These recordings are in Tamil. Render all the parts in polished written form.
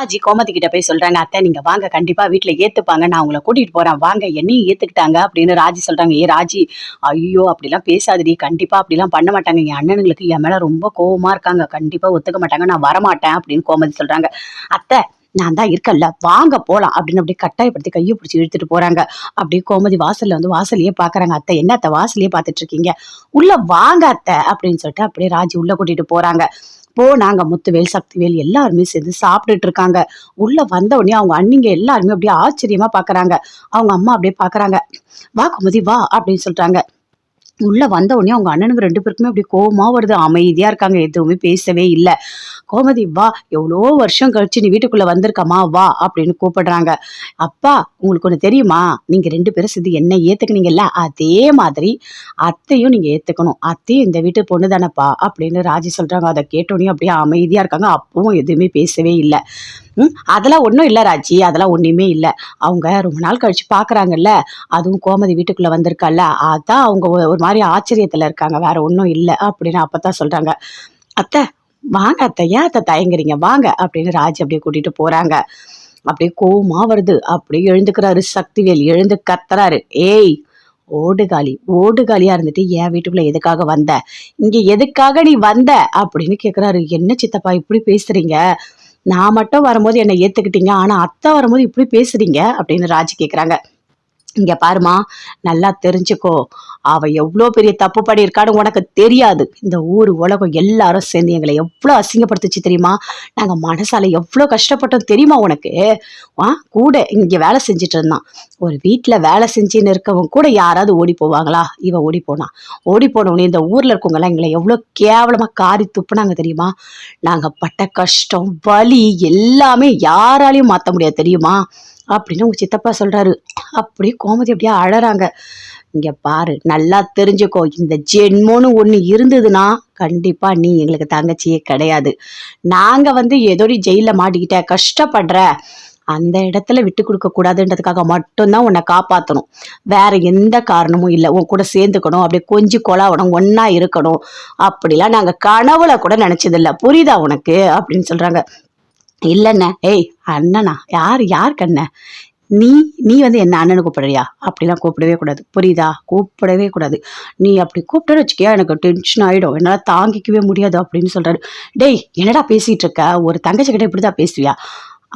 ராஜி கோமதி கிட்ட போய் சொல்றாங்க, அத்தை நீங்க வாங்க, கண்டிப்பா வீட்டுல ஏத்துப்பாங்க, நான் உங்களை கூட்டிட்டு போறேன் வாங்க, என்னையும் ஏத்துக்கிட்டாங்க அப்படின்னு ராஜி சொல்றாங்க. ஏ ராஜி, ஐயோ அப்படிலாம் பேசாதடி, கண்டிப்பா அப்படிலாம் பண்ண மாட்டாங்க, என் அண்ணனுங்களுக்கு என் மேல ரொம்ப கோவமா இருக்காங்க, கண்டிப்பா ஒத்துக்க மாட்டாங்க, நான் வரமாட்டேன் அப்படின்னு கோமதி சொல்றாங்க. அத்தை நான் தான் இருக்கல்ல, வாங்க போலாம் அப்படின்னு அப்படியே கட்டாயப்படுத்தி கையை பிடிச்சி இழுத்துட்டு போறாங்க. அப்படியே கோமதி வாசல்ல வந்து வாசலையே பாக்குறாங்க. அத்தை என்ன அத்தை வாசலையே பாத்துட்டு இருக்கீங்க, உள்ள வாங்க அத்தை அப்படின்னு சொல்லிட்டு அப்படியே ராஜி உள்ள கூட்டிட்டு போறாங்க. நாங்க முத்துவேல் சக்திவேல் எல்லாருமே சேர்ந்து சாப்பிட்டுட்டு இருக்காங்க. உள்ள வந்த உடனே அவங்க அண்ணிங்க எல்லாருமே அப்படியே ஆச்சரியமா பாக்குறாங்க. அவங்க அம்மா அப்படியே பாக்குறாங்க. வா கோமதி வா அப்படின்னு சொல்றாங்க. உள்ள வந்த உடனே அவங்க அண்ணனுக்கு 2 பேருக்குமே அப்படி கோவமா வருது. அமைதியா இருக்காங்க, எதுவுமே பேசவே இல்லை. கோமதி வா, எவ்வளோ வருஷம் கழிச்சு நீ வீட்டுக்குள்ள வந்திருக்கமா வா அப்படின்னு கூப்பிடுறாங்க. அப்பா உங்களுக்கு ஒண்ணு தெரியுமா, நீங்க 2 பேரும் சேர்ந்து என்ன ஏத்துக்கினீங்கல்ல, அதே மாதிரி அத்தையும் நீங்க ஏத்துக்கணும், அத்தையும் இந்த வீட்டு பொண்ணு தானப்பா அப்படின்னு ராஜி சொல்றாங்க. அதை கேட்டோடனே அப்படியே அமைதியா இருக்காங்க. அப்பவும் எதுவுமே பேசவே இல்லை. அதெல்லாம் ஒன்றும் இல்லை ராஜி, அதெல்லாம் ஒன்றுமே இல்லை, அவங்க ரொம்ப நாள் கழிச்சு பார்க்குறாங்கல்ல, அதுவும் கோமதி வீட்டுக்குள்ளே வந்திருக்கால, அதான் அவங்க ஒரு மாதிரி ஆச்சரியத்தில் இருக்காங்க, வேற ஒன்றும் இல்லை அப்படின்னு அப்பதான் சொல்கிறாங்க. அத்தை வாங்க அத்தை, ஏன் அத்தை தயங்குறீங்க வாங்க அப்படின்னு ராஜி அப்படியே கூட்டிட்டு போகிறாங்க. அப்படியே கோவமா வருது. அப்படியே எழுந்துக்கிறாரு சக்திவேல், எழுந்து கத்துறாரு. ஏய் ஓடுகாலி, ஓடுகாலியா இருந்துட்டு என் வீட்டுக்குள்ள எதுக்காக வந்த, இங்க எதுக்காக நீ வந்த அப்படின்னு கேக்குறாரு. என்ன சித்தப்பா இப்படி பேசுறீங்க, நான் மட்டும் வரும்போது என்னை ஏத்துக்கிட்டீங்க, ஆனா அத்தை வரும்போது இப்படி பேசுறீங்க அப்படின்னு ராஜி கேக்குறாங்க. இங்க பாருமா, நல்லா தெரிஞ்சுக்கோ, அவ எவ்வளோ பெரிய தப்பு பண்ணியிருக்கான்னு உனக்கு தெரியாது. இந்த ஊர் உலகம் எல்லாரும் சேர்ந்து எங்களை எவ்வளோ அசிங்கப்படுத்துச்சு தெரியுமா, நாங்க மனசால எவ்வளோ கஷ்டப்பட்டோம் தெரியுமா உனக்கு. கூட இங்க வேலை செஞ்சுட்டு இருந்தான், ஒரு வீட்டுல வேலை செஞ்சுன்னு இருக்கவங்க கூட யாராவது ஓடி போவாங்களா, இவ ஓடி போனவனே இந்த ஊர்ல இருக்கவங்க எல்லாம் எங்களை எவ்வளோ கேவலமா காரி துப்புனாங்க தெரியுமா. நாங்க பட்ட கஷ்டம் வலி எல்லாமே யாராலையும் மாத்த முடியாது தெரியுமா அப்படின்னு உங்க சித்தப்பா சொல்றாரு. அப்படியே கோமதி அப்படியே அழறாங்க. இங்க பாரு, நல்லா தெரிஞ்சுக்கோ, இந்த ஜென்மோன்னு ஒண்ணு இருந்ததுன்னா கண்டிப்பா நீ எங்களுக்கு தங்கச்சியே கிடையாது. நாங்க ஏதோ ஜெயில மாட்டிக்கிட்ட கஷ்டப்படுற அந்த இடத்துல விட்டு கொடுக்க கூடாதுன்றதுக்காக மட்டும்தான் உன்னை காப்பாற்றணும், வேற எந்த காரணமும் இல்லை. உன் கூட சேர்ந்துக்கணும், அப்படியே கொஞ்சம் கொலாவணும், ஒன்னா இருக்கணும், அப்படிலாம் நாங்க கனவுல கூட நினைச்சதில்லை, புரியுதா உனக்கு அப்படின்னு சொல்றாங்க. இல்லைண்ண, ஏய் அண்ணனா, யார் கண்ண, நீ என்ன அண்ணனு கூப்பிடுறியா, அப்படிலாம் கூப்பிடவே கூடாது, புரியுதா, கூப்பிடவே கூடாது. நீ அப்படி கூப்பிட்டேன்னு வச்சுக்கியா எனக்கு டென்ஷன் ஆயிடும், என்னால் தாங்கிக்கவே முடியாது அப்படின்னு சொல்றாரு. டேய் என்னடா பேசிட்டு இருக்க, ஒரு தங்கச்சி கிட்ட இப்படிதான் பேசுவியா.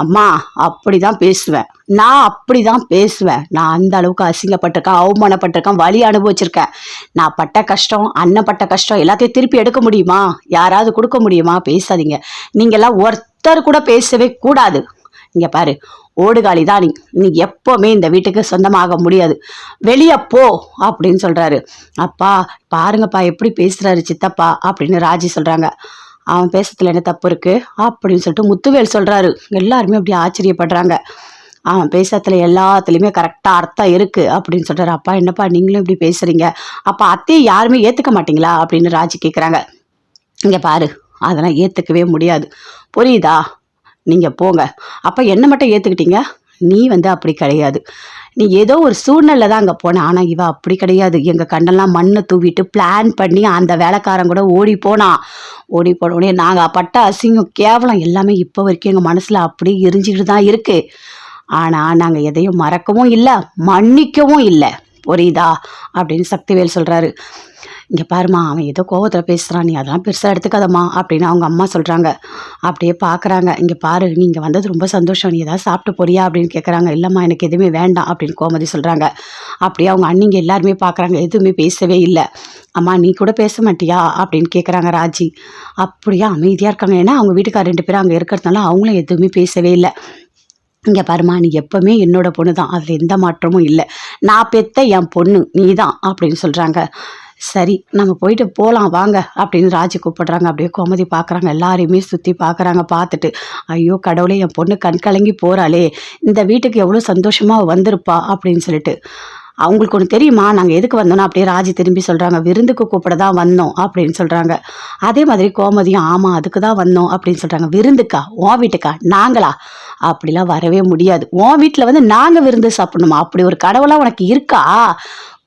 அம்மா அப்படிதான் பேசுவேன், நான் அப்படிதான் பேசுவேன், நான் அந்த அளவுக்கு அசிங்கப்பட்டிருக்கேன், அவமானப்பட்டிருக்கேன், வலி அனுபவிச்சிருக்கேன். நான் பட்ட கஷ்டம், அண்ணன் பட்ட கஷ்டம் எல்லாத்தையும் திருப்பி எடுக்க முடியுமா, யாராவது கொடுக்க முடியுமா. பேசாதீங்க, நீங்கெல்லாம் ஒருத்தர் கூட பேசவே கூடாது. இங்க பாரு, ஓடுகாலி தான் நீ எப்பவுமே இந்த வீட்டுக்கு சொந்தமாக முடியாது, வெளியே போ அப்படின்னு சொல்றாரு. அப்பா பாருங்கப்பா எப்படி பேசுறாரு சித்தப்பா அப்படின்னு ராஜி சொல்றாங்க. அவன் பேசுறதுல என்ன தப்பு இருக்கு அப்படின்னு சொல்லிட்டு முத்துவேல் சொல்றாரு. எல்லாருமே அப்படி ஆச்சரியப்படுறாங்க. அவன் பேசுறதுல எல்லாத்துலயுமே கரெக்டா அர்த்தம் இருக்கு அப்படின்னு சொல்றாரு. அப்பா என்னப்பா நீங்களும் இப்படி பேசுறீங்க, அப்ப அத்தையை யாருமே ஏத்துக்க மாட்டீங்களா அப்படின்னு ராஜி கேக்குறாங்க. இங்க பாரு, அதெல்லாம் ஏத்துக்கவே முடியாது, புரியுதா, நீங்க போங்க. அப்ப என்ன மட்டும் ஏத்துக்கிட்டீங்க, நீ அப்படி கிடையாது, நீ ஏதோ ஒரு சூழ்நிலை தான் அங்கே போன, ஆனால் இவ அப்படி கிடையாது. எங்கள் கண்ணெல்லாம் மண்ணை தூவிட்டு பிளான் பண்ணி அந்த வேலைக்காரன் கூட ஓடி போனோடனே நாங்கள் பட்ட அசிங்கம் கேவலம் எல்லாமே இப்போ வரைக்கும் எங்கள் மனசில் அப்படியே எரிஞ்சுக்கிட்டு தான் இருக்கு. ஆனால் நாங்கள் எதையும் மறக்கவும் இல்லை, மன்னிக்கவும் இல்லை, புரியுதா அப்படின்னு சக்திவேல் சொல்கிறாரு. இங்கே பாருமா, அவன் ஏதோ கோவத்தில் பேசுகிறான், நீ அதெல்லாம் பெருசாக எடுத்துக்காதம்மா அப்படின்னு அவங்க அம்மா சொல்கிறாங்க. அப்படியே பார்க்குறாங்க. இங்கே பாரு, நீங்கள் வந்தது ரொம்ப சந்தோஷம், நீ ஏதாவது சாப்பிட்டு போறியா அப்படின்னு கேட்குறாங்க. இல்லைம்மா எனக்கு எதுவுமே வேண்டாம் அப்படின்னு கோமதி சொல்கிறாங்க. அப்படியே அவங்க அண்ணிங்க எல்லாருமே பார்க்குறாங்க, எதுவுமே பேசவே இல்லை. அம்மா நீ கூட பேச மாட்டியா அப்படின்னு கேட்குறாங்க ராஜி. அப்படியே அமைதியாக இருக்காங்க. ஏன்னா அவங்க வீட்டுக்கார 2 பேரும் அங்கே இருக்கிறதுனால அவங்களும் எதுவுமே பேசவே இல்லை. இங்கே பாருமா, நீ எப்பவுமே என்னோட பொண்ணு தான், அதில் எந்த மாற்றமும் இல்லை, நான் பெத்த என் பொண்ணு நீ தான் அப்படின்னு சொல்கிறாங்க. சரி நம்ம போயிட்டு போகலாம் வாங்க அப்படின்னு ராஜி கூப்பிடுறாங்க. அப்படியே கோமதி பார்க்குறாங்க, எல்லாரையுமே சுற்றி பார்க்குறாங்க. பார்த்துட்டு ஐயோ கடவுளே, என் பொண்ணு கண் கலங்கி போகிறாளே, இந்த வீட்டுக்கு எவ்வளோ சந்தோஷமாக வந்திருப்பா அப்படின்னு சொல்லிட்டு. அவங்களுக்கு ஒன்று தெரியுமா, நாங்கள் எதுக்கு வந்தோன்னா அப்படியே ராஜி திரும்பி சொல்கிறாங்க, விருந்துக்கு கூப்பிட தான் வந்தோம் அப்படின்னு சொல்கிறாங்க. அதே மாதிரி கோமதியும் ஆமாம் அதுக்கு தான் வந்தோம் அப்படின்னு சொல்கிறாங்க. விருந்துக்கா, உன் வீட்டுக்கா, நாங்களா, அப்படிலாம் வரவே முடியாது, உன் வீட்டில் நாங்கள் விருந்து சாப்பிடணுமா, அப்படி ஒரு கடவுளாக உனக்கு இருக்கா,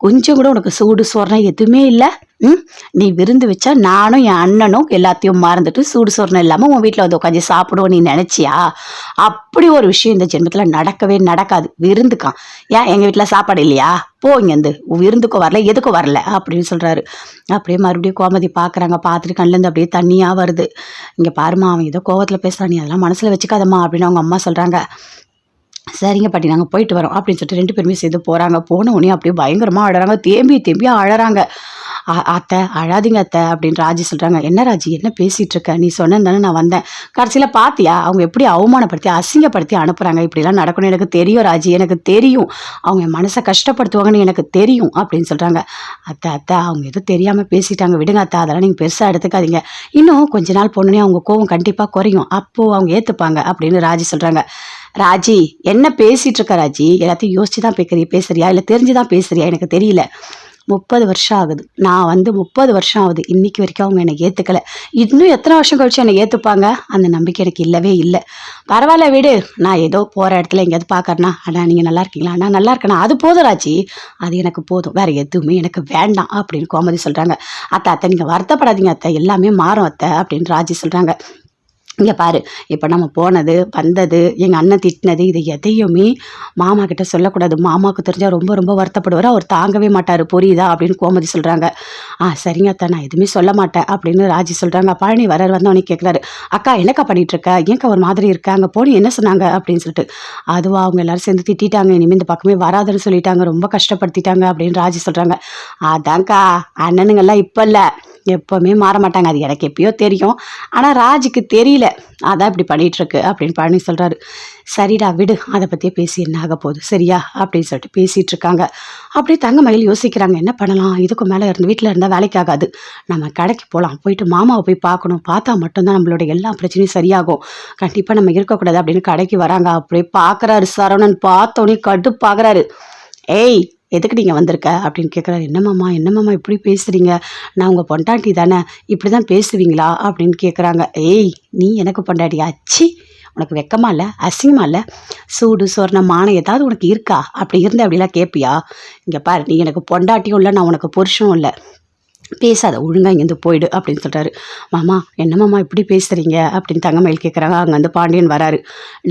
கொஞ்சம் கூட உனக்கு சூடு சோறனா எதுவுமே இல்லை ம் நீ விருந்து வச்சா நானும் என் அண்ணனும் எல்லாத்தையும் மறந்துட்டு சூடு சொரணம் இல்லாமல் உன் வீட்டில் வந்து உட்காந்து சாப்பிடுவோம் நீ நினச்சியா? அப்படி ஒரு விஷயம் இந்த ஜென்மத்தில் நடக்கவே நடக்காது. விருந்துக்கான் ஏன் எங்கள் வீட்டில் சாப்பாடு இல்லையா? போ இங்கேருந்து விருந்துக்கும் வரல எதுக்கும் வரல அப்படின்னு சொல்கிறாரு. அப்படியே மறுபடியும் கோமதி பார்க்குறாங்க. பார்த்துட்டு கண்ணிலேருந்து அப்படியே தண்ணியாக வருது. இங்கே பாருமா அவன் ஏதோ கோவத்தில் பேசுகிறான், நீ அதெல்லாம் மனசில் வச்சுக்காதம்மா அப்படின்னு அவங்க அம்மா சொல்கிறாங்க. சரிங்க பாட்டி நாங்கள் போயிட்டு வரோம் அப்படின்னு சொல்லிட்டு 2 பேருமே சேர்ந்து போகிறாங்க. போன உடனே அப்படியே பயங்கரமாக அழறாங்க. தேம்பி தேம்பி அழறாங்க. அத்தை அழாதீங்க அத்தை அப்படின்னு ராஜி சொல்கிறாங்க. என்ன ராஜி என்ன பேசிகிட்டு இருக்க? நீ சொன்னதானே நான் வந்தேன். கடைசியில் பார்த்தியா அவங்க எப்படி அவமானப்படுத்தி அசிங்கப்படுத்தி அனுப்புகிறாங்க. இப்படிலாம் நடக்கணும் எனக்கு தெரியும் ராஜி, எனக்கு தெரியும். அவங்க என் மனசை கஷ்டப்படுத்துவாங்கன்னு எனக்கு தெரியும் அப்படின்னு சொல்கிறாங்க. அத்தை அத்தை அவங்க எதுவும் தெரியாமல் பேசிட்டாங்க, விடுங்க அத்தை, அதெல்லாம் நீங்கள் பெருசாக எடுத்துக்காதீங்க. இன்னும் கொஞ்ச நாள் போனோடனே அவங்க கோவம் கண்டிப்பாக குறையும், அப்போது அவங்க ஏற்றுப்பாங்க அப்படின்னு ராஜி சொல்கிறாங்க. ராஜி என்ன பேசிகிட்டு இருக்க ராஜி? எல்லாத்தையும் யோசிச்சு தான் பேசுறியா இல்லை தெரிஞ்சு தான் பேசுறியா? எனக்கு தெரியல. 30 வருஷம் ஆகுது, நான் வந்து 30 வருஷம் ஆகுது, இன்னைக்கு வரைக்கும் அவங்க என்னை ஏற்றுக்கலை. இன்னும் எத்தனை வருஷம் கழிச்சு என்னை ஏற்றுப்பாங்க? அந்த நம்பிக்கை எனக்கு இல்லவே இல்லை. பரவாயில்ல விடு, நான் ஏதோ போகிற இடத்துல எங்கேயாவது பார்க்கறேன்னா அண்ணா நீங்கள் நல்லா இருக்கீங்களா, நான் நல்லா இருக்கேண்ணா, அது போதும் ராஜி, அது எனக்கு போதும், வேறு எதுவுமே எனக்கு வேண்டாம் அப்படின்னு கோமதி சொல்கிறாங்க. அத்தை அத்தை நீங்கள் வருத்தப்படாதீங்க அத்தை, எல்லாமே மாறும் அத்தை அப்படின்னு ராஜி சொல்கிறாங்க. இங்கே பாரு, இப்போ நம்ம போனது வந்தது எங்கள் அண்ணன் திட்டினது இது எதையுமே மாமா கிட்ட சொல்லக்கூடாது. மாமாவுக்கு தெரிஞ்சால் ரொம்ப ரொம்ப வருத்தப்படுவார், அவர் தாங்கவே மாட்டார், புரியுதா அப்படின்னு கோமதி சொல்கிறாங்க. சரிங்க அத்தை நான் எதுவுமே சொல்ல மாட்டேன் அப்படின்னு ராஜி சொல்கிறாங்க. பழனி வந்தவொடனே கேட்குறாரு, அக்கா என்னக்கா பண்ணிகிட்ருக்க, ஏன்க்கா ஒரு மாதிரி இருக்கா, அங்கே போனி என்ன சொன்னாங்க அப்படின்னு சொல்லிட்டு. அதுவா அவங்க எல்லோரும் சேர்ந்து திட்டாங்க, இனிமேல் இந்த பக்கமே வராதுன்னு சொல்லிட்டாங்க, ரொம்ப கஷ்டப்படுத்திட்டாங்க அப்படின்னு ராஜி சொல்கிறாங்க. அதான்க்கா அண்ணனுங்கெல்லாம் இப்போ இல்லை எப்போவுமே மாற மாட்டாங்க, அது எனக்கு எப்பயோ தெரியும், ஆனால் ராஜுக்கு தெரியல, அதான் இப்படி பண்ணிகிட்ருக்கு அப்படின்னு பழனி சொல்கிறாரு. சரிடா விடு, அதை பற்றியே பேசி என்ன ஆக போகுது சரியா அப்படின்னு சொல்லிட்டு பேசிகிட்டு இருக்காங்க. அப்படியே தங்கமயில் யோசிக்கிறாங்க, என்ன பண்ணலாம், இதுக்கு மேலே இருந்து வீட்டில் இருந்தால் வேலைக்கு ஆகாது, நம்ம கடைக்கு போகலாம், போயிட்டு மாமாவை போய் பார்க்கணும், பார்த்தா மட்டும்தான் நம்மளோட எல்லா பிரச்சனையும் சரியாகும், கண்டிப்பாக நம்ம இருக்கக்கூடாது அப்படின்னு கடைக்கு வராங்க. அப்படியே பார்க்குறாரு சரவணன், பார்த்தோன்னே கடுப்பாகிறாரு. ஏய் எதுக்கு நீங்கள் வந்திருக்க அப்படின்னு கேட்குறாரு. என்னம்மாம்மா இப்படி பேசுகிறீங்க, நான் உங்கள் பொண்டாட்டி தானே, இப்படி தான் பேசுவீங்களா அப்படின்னு கேட்குறாங்க. ஏய் நீ எனக்கு பொண்டாட்டியா? அச்சி உனக்கு வெக்கமா இல்லை, அசிங்கமா இல்லை, சூடு சொர்ணம் மானம் ஏதாவது உனக்கு இருக்கா? அப்படி இருந்த அப்படிலாம் கேட்பியா? இங்கே பாரு, நீ எனக்கு பொண்டாட்டியும் இல்லை, நான் உனக்கு புருஷனும் இல்லை, பேசாத, ஒழுங்காக இங்கேருந்து போயிடு அப்படின்னு சொல்கிறாரு. மாமா என்னம்மாம்மா இப்படி பேசுகிறீங்க அப்படின்னு தங்கமயில் கேட்குறாங்க. அங்கே வந்து பாண்டியன் வராரு.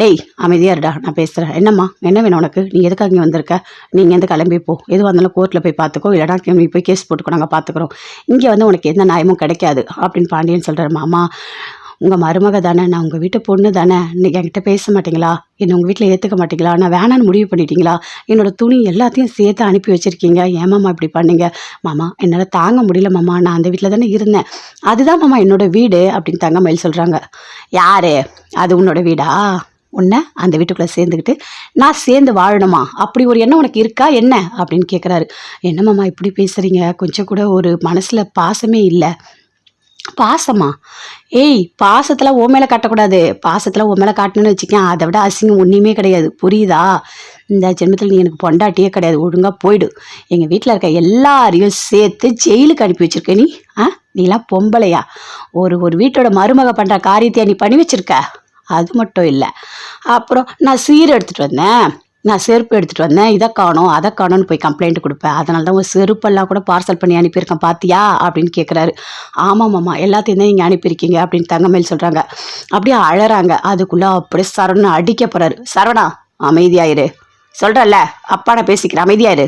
டேய் அமைதியாக இருடா, நான் பேசுகிறேன், என்னம்மா என்ன வேணும் உனக்கு, நீ எதுக்காக இங்கே வந்திருக்க, நீங்கள் எந்த கிளம்பி போ, எதுவாக இருந்தாலும் கோர்ட்டில் போய் பார்த்துக்கோ, இல்லைனா நீ போய் கேஸ் போட்டுக்கோ, நாங்கள் பார்த்துக்குறோம், இங்கே வந்து உனக்கு எந்த நியாயமும் கிடைக்காது அப்படின்னு பாண்டியன் சொல்கிறார். மாமா உங்கள் மருமக தானே, நான் உங்கள் வீட்டு பொண்ணு தானே, இன்னைக்கு என்கிட்ட பேச மாட்டிங்களா, என்னை உங்கள் வீட்டில் ஏற்றுக்க மாட்டிங்களா, நான் வேணான்னு முடிவு பண்ணிட்டீங்களா, என்னோடய துணி எல்லாத்தையும் சேர்த்து அனுப்பி வச்சுருக்கீங்க, ஏன் மாமா இப்படி பண்ணீங்க? மாமா என்னால் தாங்க முடியல மாமா, நான் அந்த வீட்டில் தானே இருந்தேன், அதுதான் மாமா என்னோடய வீடு அப்படின்னு தங்கமயில் சொல்கிறாங்க. யார் அது உன்னோட வீடா? உன்னை அந்த வீட்டுக்குள்ளே சேர்ந்துக்கிட்டு நான் சேர்ந்து வாழணுமா, அப்படி ஒரு எண்ணம் உனக்கு இருக்கா என்ன அப்படின்னு கேட்குறாரு. என்ன மாமா இப்படி பேசுகிறீங்க, கொஞ்சம் கூட ஒரு மனசில் பாசமே இல்லை. பாசமா? ஏய் பாசத்தில் உன் மேலே காட்டக்கூடாது, பாசத்தில் உன் மேலே காட்டணும்னு வச்சுக்கேன், அதை விட அசிங்கம் ஒன்றுமே கிடையாது, புரியுதா? இந்த ஜென்மத்தில் நீ எனக்கு பொண்டாட்டியே கிடையாது, ஒழுங்காக போயிடு, எங்கள் வீட்டில் இருக்க எல்லாரையும் சேர்த்து ஜெயிலுக்கு அனுப்பி வச்சுருக்க நீ. நீலாம் பொம்பளையா? ஒரு வீட்டோட மருமக பண்ணுற காரியத்தையா நீ பண்ணி வச்சுருக்க? அது மட்டும் இல்லை, அப்புறம் நான் சீர் எடுத்துகிட்டு வந்தேன், நான் செருப்பு எடுத்துகிட்டு வந்தேன், இதை காணோம் அதை காணோன்னு போய் கம்ப்ளைண்ட் கொடுப்பேன், அதனால தான் ஒரு செருப்பெல்லாம் கூட பார்சல் பண்ணி அனுப்பியிருக்கேன் பார்த்தியா அப்படின்னு கேட்குறாரு. ஆமாம்மாம்மா எல்லாத்தையும் தான் நீங்கள் அனுப்பியிருக்கீங்க அப்படின்னு தங்கமயில் சொல்கிறாங்க. அப்படியே அழறாங்க. அதுக்குள்ளே அப்படியே சரவணன் அடிக்க போகிறாரு. சரவணா அமைதியாயிரு, சொல்கிறல்ல அப்பா நான் பேசிக்கிறேன், அமைதியாயிரு.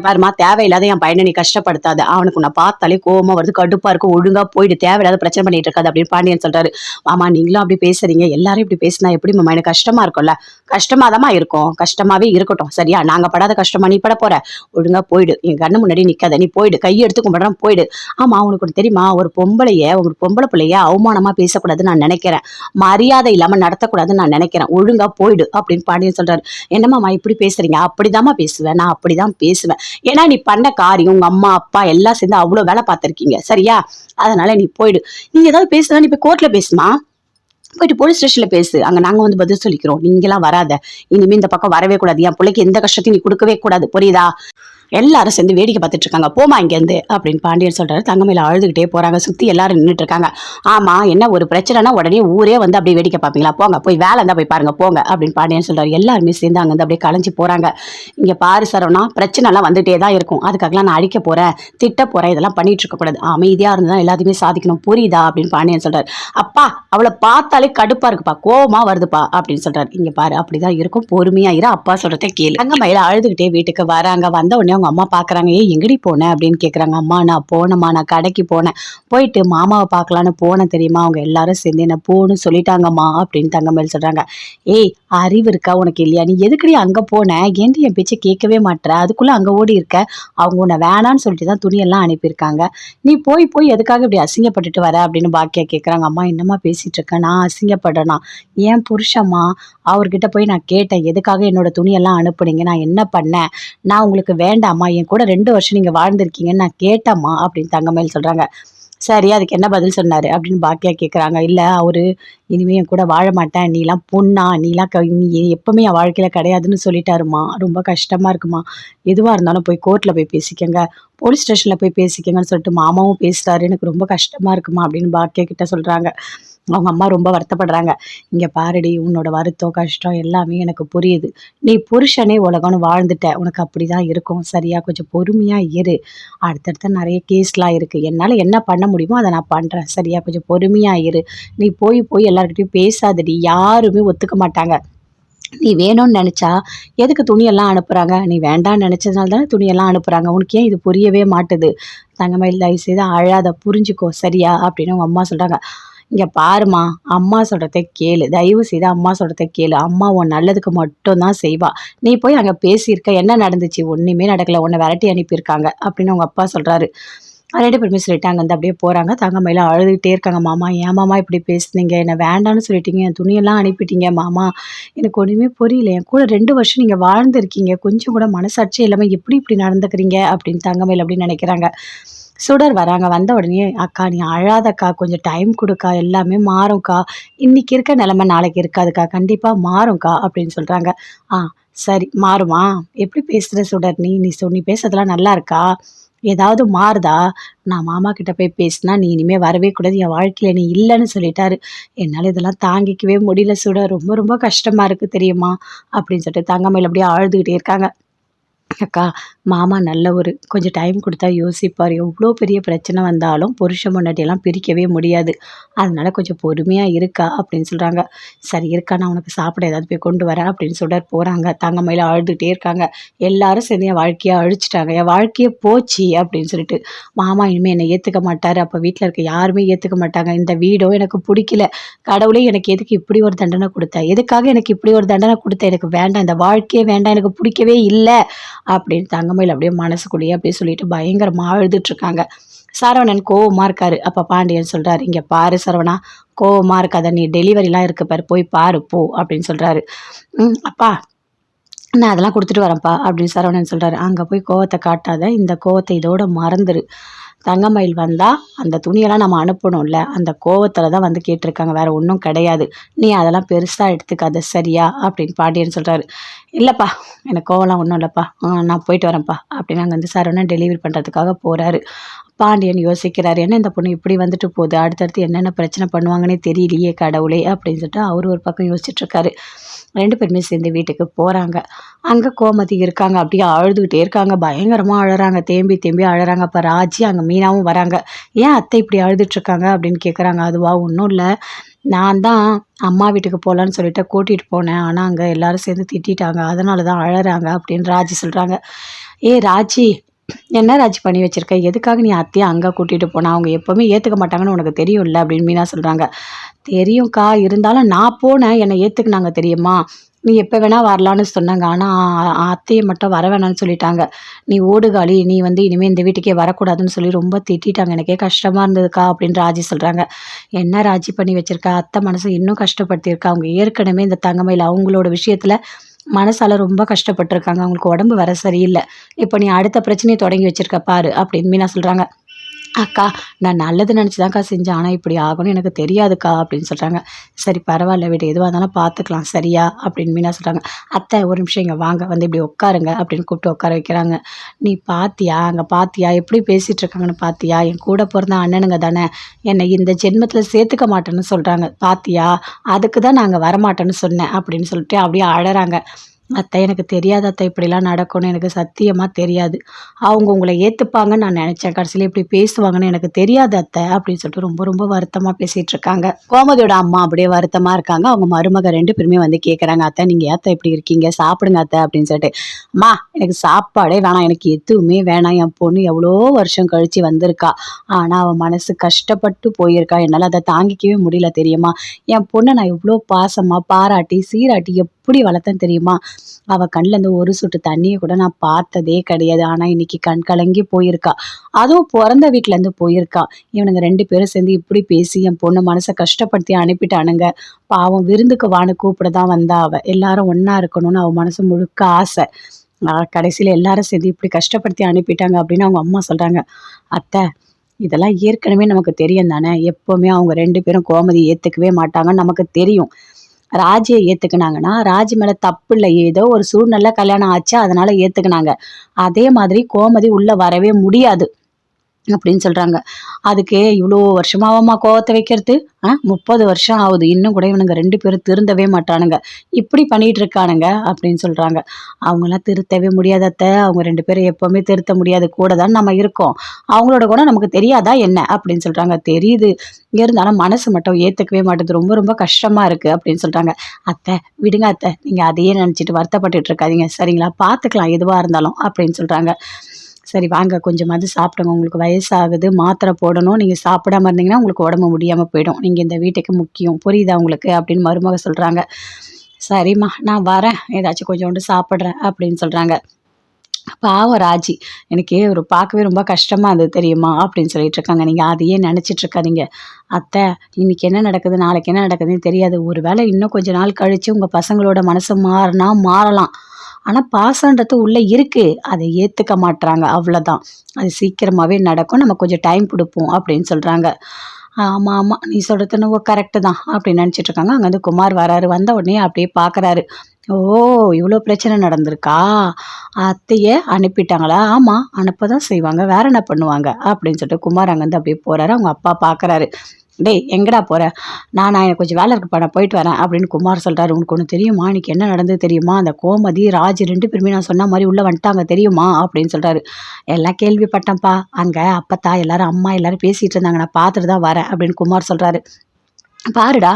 பாருமா தேவையில்லாத என் பையனை நீ கஷ்டப்படுத்தாது, அவனுக்கு உன்னை பார்த்தாலே கோவமாக வருது, கடுப்பாக இருக்கும், ஒழுங்காக போயிட்டு தேவையில்லாத பிரச்சனை பண்ணிட்டு இருக்காது அப்படின்னு பாண்டியன் சொல்கிறாரு. மாமா நீங்களும் அப்படி பேசுறீங்க, எல்லாரும் இப்படி பேசினா எப்படி மாமா, எனக்கு கஷ்டமாக இருக்கும்ல. கஷ்டமாக தான் இருக்கும், கஷ்டமாகவே இருக்கட்டும் சரியா, நாங்கள் படாத கஷ்டமா நீ பட போகிற, ஒழுங்காக போயிடு, என் கண்ணு முன்னாடி நிற்காத, நீ போயிடு, கையை எடுத்து கும்பிட்றான் போயிடு. ஆமாம் உனக்கு ஒன்று தெரியுமா, ஒரு பொம்பளை பிள்ளைய அவமானமாக பேசக்கூடாதுன்னு நான் நினைக்கிறேன், மரியாதை இல்லாமல் நடத்தக்கூடாதுன்னு நான் நினைக்கிறேன், ஒழுங்காக போயிடு அப்படின்னு பாண்டியன் சொல்கிறாரு. என்னம்மா இப்படி பேசுறீங்க? அப்படிதாம்மா பேசுவேன், நான் அப்படிதான் பேசுவேன், ஏன்னா நீ பண்ண காரியம் உங்க அம்மா அப்பா எல்லாம் சேர்ந்து அவ்வளவு வேலை பார்த்திருக்கீங்க சரியா, அதனால நீ போயிடு. நீ ஏதாவது பேசுனா நீ போய் கோர்ட்ல பேசுமா, போயிட்டு போலீஸ் ஸ்டேஷன்ல பேசு, அங்க நாங்க வந்து பதில் சொல்லிக்கிறோம், நீங்களாம் வராத, இனிமே இந்த பக்கம் வரவே கூடாது, என் பிள்ளைக்கு எந்த கஷ்டத்தையும் நீ கொடுக்கவே கூடாது, புரியுதா? எல்லாரும் சேர்ந்து வேடிக்கை பார்த்துட்டு இருக்காங்க. போமா இங்கேருந்து அப்படின்னு பாண்டியன் சொல்றாரு. தங்கமயில அழுதுகிட்டே போறாங்க. சுத்தி எல்லாரும் நின்றுட்டு இருக்காங்க. ஆமா, என்ன ஒரு பிரச்சனைனா உடனே ஊரே வந்து அப்படியே வேடிக்கை பார்ப்பீங்களா? போங்க, போய் வேலை இருந்தா போய் பாருங்க போங்க அப்படின்னு பாண்டியன் சொல்றாரு. எல்லாருமே சேர்ந்து அங்க வந்து அப்படியே கலைஞ்சு போறாங்க. இங்க பாரு சரவணா, பிரச்சனை எல்லாம் வந்துட்டே தான் இருக்கும். அதுக்காகலாம் நான் அடிக்க போறேன், திட்ட போறேன், இதெல்லாம் பண்ணிட்டு இருக்க கூடாது. அமைதியா இருந்தா எல்லாத்தையுமே சாதிக்கணும், புரியுதா அப்படின்னு பாண்டியன் சொல்றாரு. அப்பா, அவளை பார்த்தாலே கடுப்பா இருக்குப்பா, கோவமா வருதுப்பா அப்படின்னு சொல்றாரு. இங்க பாரு, அப்படிதான் இருக்கும், பொறுமையா இரு, அப்பா சொல்றதை கேளு. தங்கமயில அழுதுகிட்டே வீட்டுக்கு வராங்க. வந்த உடனே அவங்க அம்மா பாக்குறாங்க. ஏய், எங்கடி போனேன் அப்படின்னு கேக்குறாங்க. அம்மா, நான் போனேம்மா, நான் கடைக்கு போனேன், போயிட்டு மாமாவை பார்க்கலான்னு போனேன் தெரியுமா, அவங்க எல்லாரும் சேர்ந்து என்ன போன்னு சொல்லிட்டாங்கம்மா அப்படின்னு தங்கமயில் சொல்றாங்க. ஏய், அறிவு இருக்கா உனக்கு இல்லையா? நீ எதுக்கடி அங்க போன? ஏன்டி என் பேச்சை கேட்கவே மாட்டேற? அதுக்குள்ள அங்க ஓடி இருக்க. அவங்க உன்னை வேணான்னு சொல்லிட்டு தான் துணியெல்லாம் அனுப்பியிருக்காங்க. நீ போய் போய் எதுக்காக இப்படி அசிங்கப்பட்டுட்டு வர அப்படின்னு பாக்கியா கேட்குறாங்க. அம்மா, என்னம்மா பேசிட்டு இருக்க? நான் அசிங்கப்படுறேனா? ஏன் புருஷம்மா, அவர்கிட்ட போய் நான் கேட்டேன், எதுக்காக என்னோட துணியெல்லாம் அனுப்புனீங்க, நான் என்ன பண்ணேன், நான் உங்களுக்கு வேண்டாமா, என் கூட 2 வருஷம் நீங்க வாழ்ந்திருக்கீங்கன்னு நான் கேட்டேம்மா அப்படின்னு தங்கமயில் சொல்றாங்க. சரி, அதுக்கு என்ன பதில் சொன்னாரு அப்படின்னு பாக்கியா கேட்குறாங்க. இல்ல, அவரு இனிமே என் கூட வாழ மாட்டேன், நீலாம் பொண்ணா, நீ எப்பவுமே என் வாழ்க்கையில கிடையாதுன்னு சொல்லிட்டாருமா. ரொம்ப கஷ்டமா இருக்குமா, எதுவா இருந்தாலும் போய் கோர்ட்ல போய் பேசிக்கங்க, போலீஸ் ஸ்டேஷன்ல போய் பேசிக்கங்கன்னு சொல்லிட்டு மாமாவும் பேசுறாரு, எனக்கு ரொம்ப கஷ்டமா இருக்குமா அப்படின்னு பாக்கியா கிட்ட சொல்றாங்க. அவங்க அம்மா ரொம்ப வருத்தப்படுறாங்க. இங்க பாருடி, உன்னோட வருத்தம் கஷ்டம் எல்லாமே எனக்கு புரியுது. நீ புருஷனே உலகம்னு வாழ்ந்துட்ட, உனக்கு அப்படிதான் இருக்கும். சரியா, கொஞ்சம் பொறுமையா இரு. அடுத்தடுத்து நிறைய கேஸ்லாம் இருக்கு, என்னால என்ன பண்ண முடியுமோ அதை நான் பண்றேன். சரியா, கொஞ்சம் பொறுமையா இரு. நீ போய் போய் எல்லார்கிட்டயும் பேசாதடி, யாருமே ஒத்துக்க மாட்டாங்க. நீ வேணும்னு நினைச்சா எதுக்கு துணியெல்லாம் அனுப்புறாங்க? நீ வேண்டாம்னு நினைச்சதுனால தானே துணியெல்லாம் அனுப்புறாங்க. உனக்கு ஏன் இது புரியவே மாட்டுது? தங்கமயில், தயவு செய்து அழாத, புரிஞ்சுக்கோ சரியா அப்படின்னு அவங்க அம்மா சொல்றாங்க. இங்க பாருமா, அம்மா சொல்றதை கேளு, தயவு செய்து அம்மா சொல்றதை கேளு. அம்மா உன் நல்லதுக்கு மட்டும் தான் செய்வா. நீ போய் அங்க பேசியிருக்க, என்ன நடந்துச்சு? ஒண்ணுமே நடக்கல, உன்னை விரட்டி அனுப்பியிருக்காங்க அப்படின்னு அவங்க அப்பா சொல்றாரு. 2 பேருமே சொல்லிட்டாங்க, வந்து அப்படியே போறாங்க. தங்கமயில அழுதுகிட்டே இருக்காங்க. மாமா, ஏன் மாமா இப்படி பேசுனீங்க? என்ன வேண்டான்னு சொல்லிட்டீங்க, என் துணியெல்லாம் அனுப்பிட்டீங்க மாமா, எனக்கு ஒண்ணுமே புரியல. என் கூட 2 வருஷம் நீங்க வாழ்ந்திருக்கீங்க, கொஞ்சம் கூட மனசாட்சியே இல்லாம எப்படி இப்படி நடந்துக்கிறீங்க அப்படின்னு தங்கமயில் அப்படின்னு நினைக்கிறாங்க. சுடர் வராங்க. வந்த உடனே, அக்கா நீ அழாதக்கா, கொஞ்சம் டைம் கொடுக்கா, எல்லாமே மாறும்க்கா, இன்னைக்கு இருக்க நிலைமை நாளைக்கு இருக்காதுக்கா, கண்டிப்பா மாறும்க்கா அப்படின்னு சொல்றாங்க. ஆ, சரி, மாறுமா? எப்படி பேசுற சுடர்? நீ பேசுறதெல்லாம் நல்லா இருக்கா? ஏதாவது மாறுதா? நான் மாமா கிட்ட போய் பேசினா நீ இனிமே வரவே கூடாது, என் வாழ்க்கையில நீ இல்லைன்னு சொல்லிட்டாரு. என்னால இதெல்லாம் தாங்கிக்கவே முடியல சுடர், ரொம்ப ரொம்ப கஷ்டமா இருக்கு தெரியுமா அப்படின்னு சொல்லிட்டு தங்கமயில் அப்படியே அழுதுகிட்டே இருக்காங்க. அக்கா, மாமா நல்லவரு, கொஞ்சம் டைம் கொடுத்தா யோசிப்பார். எவ்வளோ பெரிய பிரச்சனை வந்தாலும் புருஷன் பொண்டாட்டியெல்லாம் பிரிக்கவே முடியாது, அதனால கொஞ்சம் பொறுமையா இருக்கா அப்படின்னு சொல்றாங்க. சரி இருக்கா, நான் உனக்கு சாப்பிட ஏதாவது போய் கொண்டு வரேன் அப்படின்னு சொல்லிட்டு போறாங்க. தங்கமயில அழுதுகிட்டே இருக்காங்க. எல்லாரும் சேர்ந்து என் வாழ்க்கையை அழிச்சிட்டாங்க, என் வாழ்க்கையே போச்சு அப்படின்னு சொல்லிட்டு. மாமா இனிமே என்னை ஏத்துக்க மாட்டாரு, அப்ப வீட்டில் இருக்க யாருமே ஏத்துக்க மாட்டாங்க, இந்த வீடோ எனக்கு பிடிக்கல, கடவுளே எனக்கு எதுக்கு இப்படி ஒரு தண்டனை கொடுத்த, எதுக்காக எனக்கு இப்படி ஒரு தண்டனை கொடுத்த, எனக்கு வேண்டாம், இந்த வாழ்க்கையே வேண்டாம், எனக்கு பிடிக்கவே இல்லை அப்படின்னு தங்கமயில் அப்படியே மனசுக்குள்ளேயே அப்படியே சொல்லிட்டு பயங்கரமா அழுதுட்டு இருக்காங்க. சரவணன் கோவமா இருக்காரு. அப்ப பாண்டியன் சொல்றாரு, இங்க பாரு சரவணா, கோவமா இருக்காத, நீ டெலிவரிலாம் இருக்கு பாரு, போய் பாரு போ அப்படின்னு சொல்றாரு. அப்பா, நான் அதெல்லாம் கொடுத்துட்டு வரேன்ப்பா அப்படின்னு சரவணன் சொல்றாரு. அங்க போய் கோவத்தை காட்டாத, இந்த கோவத்தை இதோட மறந்துரு. தங்கமயில் வந்தா அந்த துணியெல்லாம் நம்ம அனுப்பணும்ல, அந்த கோவத்துல தான் வந்து கேட்டிருக்காங்க, வேற ஒன்றும் கிடையாது. நீ அதெல்லாம் பெருசா எடுத்துக்காத சரியா அப்படின்னு பாண்டியன் சொல்றாரு. இல்லப்பா, எனக்கு கோவம்லாம் ஒன்றும் இல்லப்பா, நான் போயிட்டு வரேன்ப்பா அப்படின்னு அங்கே வந்து சரவணன் டெலிவரி பண்றதுக்காக போறாரு. பாண்டியன் யோசிக்கிறாரு, என்ன இந்த பொண்ணு இப்படி வந்துட்டு போகுது, அடுத்தடுத்து என்னென்ன பிரச்சனை பண்ணுவாங்கன்னே தெரியலையே கடவுளே அப்படின்னு சொல்லிட்டு அவர் ஒரு பக்கம் யோசிச்சுட்டு இருக்காரு. 2 பேருமே சேர்ந்து வீட்டுக்கு போறாங்க. அங்க கோமதி இருக்காங்க, அப்படியே அழுதுகிட்டே இருக்காங்க, பயங்கரமா அழறாங்க, தேம்பி தேம்பி அழறாங்க. அப்ப ராஜி அங்க மீனாவும் வராங்க. ஏன் அத்தை இப்படி அழுதுட்டு இருக்காங்க அப்படின்னு கேட்குறாங்க. அதுவா, ஒன்றும் இல்லை, நான் தான் அம்மா வீட்டுக்கு போகலான்னு சொல்லிட்டு கூட்டிகிட்டு போனேன், ஆனால் அங்கே எல்லாரும் சேர்ந்து திட்டிட்டாங்க, அதனால தான் அழறாங்க அப்படின்னு ராஜி சொல்கிறாங்க. ஏ ராஜி, என்ன ராஜி பண்ணி வச்சிருக்க, எதுக்காக நீ அத்தையை அங்கே கூட்டிகிட்டு போனா, அவங்க எப்போவுமே ஏற்றுக்க மாட்டாங்கன்னு உனக்கு தெரியும்ல அப்படின்னு மீனா சொல்கிறாங்க. தெரியும்க்கா, இருந்தாலும் நான் போனேன், என்னை ஏற்றுக்குனாங்க தெரியுமா, நீ எப்போ வேணா வரலான்னு சொன்னாங்க, ஆனால் அத்தையை மட்டும் வர வேணாம்னு சொல்லிட்டாங்க. நீ ஓடுகாலி, நீ வந்து இனிமேல் இந்த வீட்டுக்கே வரக்கூடாதுன்னு சொல்லி ரொம்ப திட்டிட்டாங்க, எனக்கே கஷ்டமாக இருந்ததுக்கா அப்படின்னு ராஜி சொல்கிறாங்க. என்ன ராஜி பண்ணி வச்சிருக்கா, அத்தை மனசை இன்னும் கஷ்டப்படுத்தியிருக்கா, அவங்க ஏற்கனவே இந்த தங்கமயில் அவங்களோட விஷயத்தில் மனசால ரொம்ப கஷ்டப்பட்டிருக்காங்க, அவங்களுக்கு உடம்பு வர சரியில்லை, இப்போ நீ அடுத்த பிரச்சனையை தொடங்கி வச்சிருக்க பாரு அப்படின்னு மீனா சொல்கிறாங்க. அக்கா நான் நல்லது நினச்சி தான்க்கா செஞ்சேன். ஆனால் இப்படி ஆகும்னு எனக்கு தெரியாதுக்கா அப்படின்னு சொல்கிறாங்க. சரி பரவாயில்ல விடு, எதுவாக இருந்தாலும் பார்த்துக்கலாம் சரியா அப்படின்னு மீனா சொல்கிறாங்க. அத்தை ஒரு நிமிஷம் இங்கே வாங்க, வந்து இப்படி உட்காருங்க அப்படின்னு கூப்பிட்டு உட்கார வைக்கிறாங்க. நீ பாத்தியா அங்கே பாத்தியா எப்படி பேசிகிட்டு இருக்காங்கன்னு பாத்தியா, என் கூட பிறந்த அண்ணனுங்க தானே, என்னை இந்த ஜென்மத்தில் சேர்த்துக்க மாட்டேன்னு சொல்கிறாங்க பாத்தியா, அதுக்கு தான் நான் அங்கே வரமாட்டேன்னு சொன்னேன் அப்படின்னு சொல்லிட்டு அப்படியே அழறாங்க. அத்தை எனக்கு தெரியாது அத்தை, இப்படிலாம் நடக்கும்னு எனக்கு சத்தியமாக தெரியாது. அவங்க உங்களை ஏற்றுப்பாங்கன்னு நான் நினச்சேன், கடைசியில் இப்படி பேசுவாங்கன்னு எனக்கு தெரியாது அத்தை அப்படின்னு சொல்லிட்டு ரொம்ப ரொம்ப வருத்தமாக பேசிகிட்டு இருக்காங்க. கோமதியோட அம்மா அப்படியே வருத்தமாக இருக்காங்க. அவங்க மருமக 2 பேருமே வந்து கேட்குறாங்க, அத்தை நீங்கள் ஏத்த இப்படி இருக்கீங்க, சாப்பிடுங்க அத்தை அப்படின்னு சொல்லிட்டு. அம்மா எனக்கு சாப்பாடே வேணாம், எனக்கு எதுவுமே வேணாம், என் பொண்ணு எவ்வளோ வருஷம் கழிச்சு வந்திருக்கா, ஆனால் அவன் மனசு கஷ்டப்பட்டு போயிருக்கா, என்னால் அதை தாங்கிக்கவே முடியல தெரியுமா, என் பொண்ணை நான் எவ்வளோ பாசமாக பாராட்டி சீராட்டி எப்படி வளர்த்தேன் தெரியுமா, அவள் கண்ணிலேருந்து ஒரு சொட்டு தண்ணியை கூட நான் பார்த்ததே கிடையாது, ஆனால் இன்னைக்கு கண் கலங்கி போயிருக்கா, அதுவும் பிறந்த வீட்டிலேருந்து போயிருக்கா. இவனுங்க 2 பேரும் சேர்ந்து இப்படி பேசி என் பொண்ணு மனசை கஷ்டப்படுத்தி அனுப்பிட்டானுங்க. பாவம் விருந்துக்கு வான்னு கூப்பிட தான் வந்தா அவள், எல்லாரும் ஒன்றா இருக்கணும்னு அவள் மனசு முழுக்க ஆசை. கடைசியில் எல்லாரும் சேர்ந்து இப்படி கஷ்டப்படுத்தி அனுப்பிட்டாங்க அப்படின்னு அவங்க அம்மா சொல்கிறாங்க. அத்தை இதெல்லாம் ஏற்கனவே நமக்கு தெரியும் தானே, எப்போவுமே அவங்க 2 பேரும் கோமதி ஏற்றுக்கவே மாட்டாங்கன்னு நமக்கு தெரியும். ராஜியை ஏத்துக்கினாங்கன்னா ராஜி மேல தப்பு இல்லை, ஏதோ ஒரு சூழ்நிலை கல்யாணம் ஆச்சு அதனால ஏத்துக்கினாங்க. அதே மாதிரி கோமதி உள்ள வரவே முடியாது அப்படின்னு சொல்றாங்க. அதுக்கு இவ்வளோ வருஷமாவாம்மா கோவத்தை வைக்கிறது? 30 வருஷம் ஆகுது, இன்னும் கூட இவனுங்க 2 பேரும் திருந்தவே மாட்டானுங்க, இப்படி பண்ணிட்டு இருக்கானுங்க அப்படின்னு சொல்றாங்க. அவங்களாம் திருத்தவே முடியாத அத்தை, அவங்க 2 பேரும் எப்பவுமே திருத்த முடியாது, கூட தான் நம்ம இருக்கோம், அவங்களோட கூட நமக்கு தெரியாதா என்ன அப்படின்னு சொல்றாங்க. தெரியுது, இருந்தாலும் மனசு மட்டும் ஏத்துக்கவே மாட்டேது, ரொம்ப ரொம்ப கஷ்டமா இருக்கு அப்படின்னு சொல்றாங்க. அத்தை விடுங்க அத்தை, நீங்க அதையே நினைச்சிட்டு வருத்தப்பட்டுட்டு இருக்காதீங்க சரிங்களா, பார்த்துக்கலாம் எதுவா இருந்தாலும் அப்படின்னு சொல்றாங்க. சரி வாங்க கொஞ்சமாவது சாப்பிடுங்க, உங்களுக்கு வயசாகுது, மாத்திரை போடணும், நீங்கள் சாப்பிடாம இருந்தீங்கன்னா உங்களுக்கு உடம்பு முடியாமல் போயிடும், நீங்கள் இந்த வீட்டுக்கு முக்கியம், புரியுதா உங்களுக்கு அப்படின்னு மருமக சொல்கிறாங்க. சரிம்மா நான் வரேன், ஏதாச்சும் கொஞ்சோண்டு சாப்பிட்றேன் அப்படின்னு சொல்கிறாங்க. பாவம் ராஜி, எனக்கு ஒரு பார்க்கவே ரொம்ப கஷ்டமாக இருந்தது தெரியுமா அப்படின்னு சொல்லிட்டு இருக்காங்க. நீங்கள் அதையே நினச்சிட்டு இருக்காதீங்க அத்தை, இன்னைக்கு என்ன நடக்குது நாளைக்கு என்ன நடக்குதுன்னு தெரியாது, ஒரு வேளை இன்னும் கொஞ்ச நாள் கழித்து உங்கள் பசங்களோட மனசு மாறினா மாறலாம், ஆனால் பாசன்றது உள்ளே இருக்குது, அதை ஏற்றுக்க மாட்டுறாங்க அவ்வளோதான், அது சீக்கிரமாகவே நடக்கும், நம்ம கொஞ்சம் டைம் கொடுப்போம் அப்படின்னு சொல்கிறாங்க. ஆமாம் ஆமாம் நீ சொல்கிறது என்னவோ கரெக்டு தான் அப்படின்னு நினச்சிட்டு இருக்காங்க. அங்கே வந்து குமார் வராரு, வந்த உடனே அப்படியே பார்க்குறாரு. ஓ இவ்வளோ பிரச்சனை நடந்திருக்கா, அத்தையை அனுப்பிட்டாங்களா, ஆமாம் அனுப்ப தான் செய்வாங்க, வேற என்ன பண்ணுவாங்க அப்படின்னு சொல்லிட்டு குமார் அங்கேருந்து அப்படியே போகிறாரு. அவங்க அப்பா பார்க்குறாரு. டேய் எங்கடா போற, நான் எனக்கு கொஞ்சம் வேலை இருக்குப்பா நான் போயிட்டு வரேன் அப்படின்னு குமார் சொல்கிறாரு. உனக்கு ஒன்று தெரியுமா, இன்னைக்கு என்ன நடந்தது தெரியுமா, அந்த கோமதி ராஜ் 2 பேருமே நான் சொன்ன மாதிரி உள்ளே வந்துட்டாங்க தெரியுமா அப்படின்னு சொல்கிறாரு. எல்லாம் கேள்விப்பட்டேன்ப்பா, அங்கே அப்பத்தா எல்லாரும் அம்மா எல்லாரும் பேசிகிட்டு இருந்தாங்க, நான் பார்த்துட்டு தான் வரேன் அப்படின்னு குமார் சொல்கிறாரு. பாருடா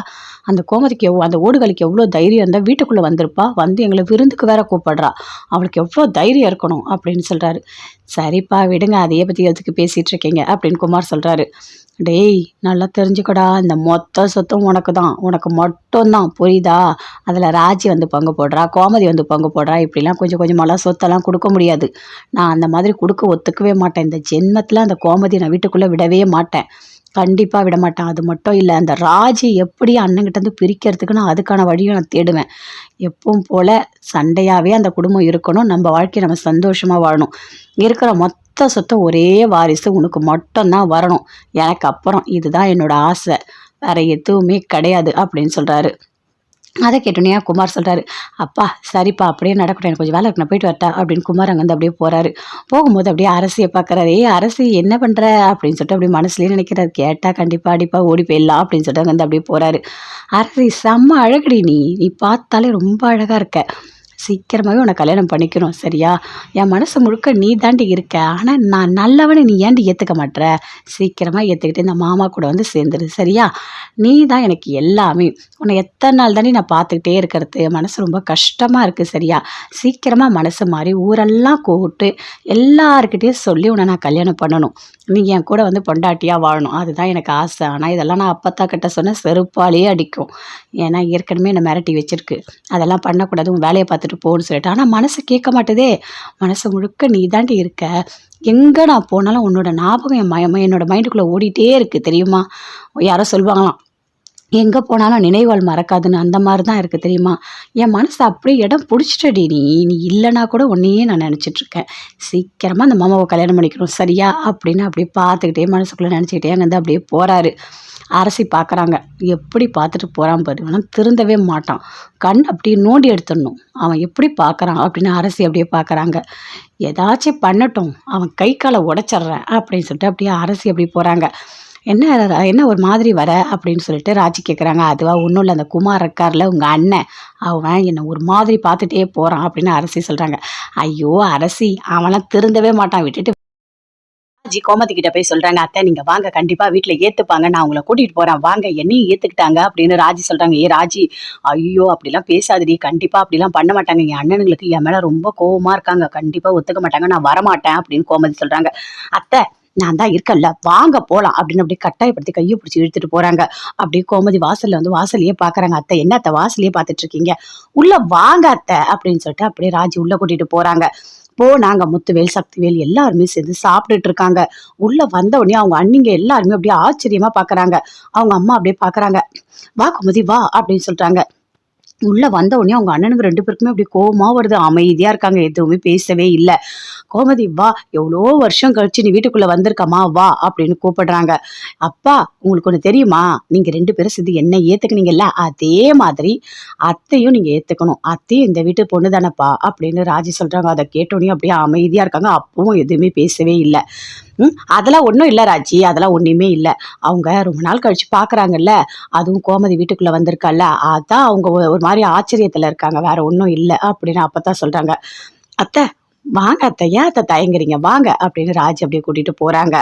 அந்த கோமதிக்கு அந்த ஓடுகளுக்கு எவ்வளோ தைரியம் இருந்தால் வீட்டுக்குள்ளே வந்திருப்பா, வந்து எங்களை விருந்துக்கு வேற கூப்பிடுறா, அவளுக்கு எவ்வளோ தைரியம் இருக்கணும் அப்படின்னு சொல்கிறாரு. சரிப்பா விடுங்க, அதையே பற்றி எதுக்கு பேசிகிட்டு இருக்கீங்க அப்படின்னு குமார் சொல்கிறாரு. டேய் நல்லா தெரிஞ்சுக்கடா, இந்த மொத்த சொத்தும் உனக்கு தான், உனக்கு மட்டும்தான் புரியுதா, அதில் ராஜி வந்து பங்கு போடுறா, கோமதி வந்து பங்கு போடுறா, இப்படிலாம் கொஞ்சம் கொஞ்சமெல்லாம் சொத்தெல்லாம் கொடுக்க முடியாது, நான் அந்த மாதிரி கொடுக்க ஒத்துக்கவே மாட்டேன், இந்த ஜென்மத்தில் அந்த கோமதி நான் வீட்டுக்குள்ளே விடவே மாட்டேன், கண்டிப்பாக விட மாட்டேன். அது மட்டும் இல்லை, அந்த ராஜி எப்படி அண்ணங்கிட்டேருந்து பிரிக்கிறதுக்கு நான் அதுக்கான வழியை நான் தேடுவேன், எப்பவும் போல் சண்டையாகவே அந்த குடும்பம் இருக்கணும், நம்ம வாழ்க்கையை நம்ம சந்தோஷமாக வாழணும், இருக்கிற மொத்த சொத்தம் ஒரே வாரிசு உனக்கு மட்டும்தான் வரணும், எனக்கு அப்புறம் இதுதான் என்னோட ஆசை, வேற எதுவுமே கிடையாது அப்படின்னு சொல்கிறாரு. அதை கேட்டோன்னே குமார் சொல்கிறாரு. அப்பா சரிப்பா அப்படியே நடக்கட்டும், எனக்கு கொஞ்சம் வேலை இருக்கு நான் போயிட்டு வரட்டா அப்படின்னு குமார் அங்கேருந்து அப்படியே போகிறாரு. போகும்போது அப்படியே அரசியை பார்க்குறாரு. அரசி என்ன பண்ணுற அப்படின்னு சொல்லிட்டு அப்படியே மனசுலேயே நினைக்கிறாரு. கேட்டால் கண்டிப்பாக அடிப்பாக ஓடி போயிடலாம் அப்படின்னு சொல்லிட்டு அங்கேருந்து அப்படியே போகிறாரு. அரசி செம்ம அழகுடி, நீ பார்த்தாலே ரொம்ப அழகாக இருக்க, சீக்கிரமாகவே உன்னை கல்யாணம் பண்ணிக்கணும் சரியா, என் மனசு முழுக்க நீ தாண்டி இருக்க, ஆனால் நான் நல்லவனை நீ ஏண்டி ஏற்றுக்க மாட்டுற, சீக்கிரமாக ஏற்றுக்கிட்டு இந்த மாமா கூட வந்து சேர்ந்துரு சரியா, நீ தான் எனக்கு எல்லாமே, உன்னை எத்தனை நாள் தாண்டி நான் பார்த்துக்கிட்டே இருக்கிறது, மனசு ரொம்ப கஷ்டமாக இருக்குது சரியா, சீக்கிரமாக மனசு மாறி ஊரெல்லாம் கூப்பிட்டு எல்லாருக்கிட்டேயும் சொல்லி உன்னை நான் கல்யாணம் பண்ணணும், நீ என் கூட வந்து பொண்டாட்டியாக வாழணும், அதுதான் எனக்கு ஆசை. ஆனால் இதெல்லாம் நான் அப்பத்தா கிட்ட சொன்ன செருப்பாலேயே அடிக்கும், ஏன்னா ஏற்கனவே என்னை மிரட்டி வச்சிருக்கு, அதெல்லாம் பண்ணக்கூடாது, உன் வேலையை பார்த்துட்டு போன்னு சொல்லிட்டு, ஆனால் மனசு கேட்க மாட்டுதே, மனசு முழுக்க நீ தாண்டி இருக்க, எங்கே நான் போனாலும் உன்னோட ஞாபகம் என்னோட மைண்டுக்குள்ளே ஓடிட்டே இருக்குது தெரியுமா, யாரோ சொல்லுவாங்களாம் எங்கே போனாலும் நினைவுகள் மறக்காதுன்னு அந்த மாதிரி தான் இருக்குது தெரியுமா? என் மனசு அப்படியே இடம் பிடிச்சிட்டடி நீ. நீ இல்லைனா கூட உன்னையே நான் நினச்சிட்ருக்கேன். சீக்கிரமாக அந்த மாமாவை கல்யாணம் பண்ணிக்கணும் சரியா? அப்படின்னு அப்படியே பார்த்துக்கிட்டே மனசுக்குள்ளே நினச்சிக்கிட்டே அங்கேருந்து அப்படியே போகிறாரு. அரசி பார்க்குறாங்க. எப்படி பார்த்துட்டு போகிறான் பாரு. ஆனால் திருந்தவே மாட்டான். கண் அப்படியே நோண்டி எடுத்துடணும். அவன் எப்படி பார்க்குறான் அப்படின்னு அரசி அப்படியே பார்க்குறாங்க. ஏதாச்சும் பண்ணட்டும், அவன் கை காலை உடச்சிட்றேன் அப்படின்னு சொல்லிட்டு அப்படியே அரசி அப்படி போகிறாங்க. என்ன ஒரு மாதிரி வர அப்படின்னு சொல்லிட்டு ராஜி கேட்குறாங்க. அதுவா ஒன்றும் இல்லை, அந்த குமார் இருக்கார்ல உங்கள் அண்ணன், அவன் என்னை ஒரு மாதிரி பார்த்துட்டே போகிறான் அப்படின்னு அரசி சொல்கிறாங்க. ஐயோ அரசி, அவன்லாம் திருந்தவே மாட்டான், விட்டுட்டு ராஜி கோமதி கிட்ட போய் சொல்றாங்க. அத்தை நீங்க வாங்க, கண்டிப்பா வீட்டுல ஏத்துப்பாங்க, நான் உங்களை கூட்டிட்டு போறேன் வாங்க, என்னையும் ஏத்துக்கிட்டாங்க அப்படின்னு ராஜி சொல்றாங்க. ராஜி, ஐயோ அப்படிலாம் பேசாதடி, கண்டிப்பா அப்படிலாம் பண்ண மாட்டாங்க, என் அண்ணனுங்களுக்கு என் மேல ரொம்ப கோவமா இருக்காங்க, கண்டிப்பா ஒத்துக்க மாட்டாங்க, நான் வரமாட்டேன் அப்படின்னு கோமதி சொல்றாங்க. அத்தை நான் தான் இருக்கல்ல, வாங்க போலாம் அப்படின்னு அப்படியே கட்டாயப்படுத்தி கையை பிடிச்சி இழுத்துட்டு போறாங்க. அப்படியே கோமதி வாசல்ல வந்து வாசலையே பாக்குறாங்க. அத்தை என்ன அத்தை வாசலையே பாத்துட்டு இருக்கீங்க, உள்ள வாங்க அத்தை அப்படின்னு சொல்லிட்டு அப்படியே ராஜி உள்ள கூட்டிட்டு போறாங்க. நாங்க முத்துவேல் சக்திவேல் எல்லாருமே சேர்ந்து சாப்பிட்டுட்டு இருக்காங்க. உள்ள வந்த உடனே அவங்க அண்ணிங்க எல்லாருமே அப்படியே ஆச்சரியமா பாக்குறாங்க. அவங்க அம்மா அப்படியே பாக்குறாங்க. வா கோமதி வா அப்படின்னு சொல்றாங்க. உள்ள வந்த உடனே அவங்க அண்ணனுங்க 2 பேருக்குமே அப்படி கோவமா வருது. அமைதியா இருக்காங்க, எதுவுமே பேசவே இல்லை. கோமதி வா, எவ்வளோ வருஷம் கழிச்சு நீ வீட்டுக்குள்ள வந்திருக்கமா வா அப்படின்னு கூப்பிடுறாங்க. அப்பா உங்களுக்கு ஒண்ணு தெரியுமா, நீங்க 2 பேரும் சேர்ந்து என்ன ஏத்துக்கினீங்கல்ல, அதே மாதிரி அத்தையும் நீங்க ஏத்துக்கணும், அத்தையும் இந்த வீட்டு பொண்ணு தானப்பா அப்படின்னு ராஜி சொல்றாங்க. அதை கேட்டோடனே அப்படியே அமைதியா இருக்காங்க. அப்பவும் எதுவுமே பேசவே இல்லை. அதெல்லாம் ஒன்றும் இல்லை ராஜி, அதெல்லாம் ஒன்றுமே இல்லை, அவங்க ரொம்ப நாள் கழிச்சு பார்க்குறாங்கல்ல, அதுவும் கோமதி வீட்டுக்குள்ளே வந்திருக்கால, அதான் அவங்க ஒரு மாதிரி ஆச்சரியத்தில் இருக்காங்க, வேற ஒன்றும் இல்லை அப்படின்னு அப்போ தான் சொல்கிறாங்க. அத்தை வாங்க அத்தை, ஏன் அத்தை தயங்குறீங்க வாங்க அப்படின்னு ராஜி அப்படியே கூட்டிகிட்டு போகிறாங்க.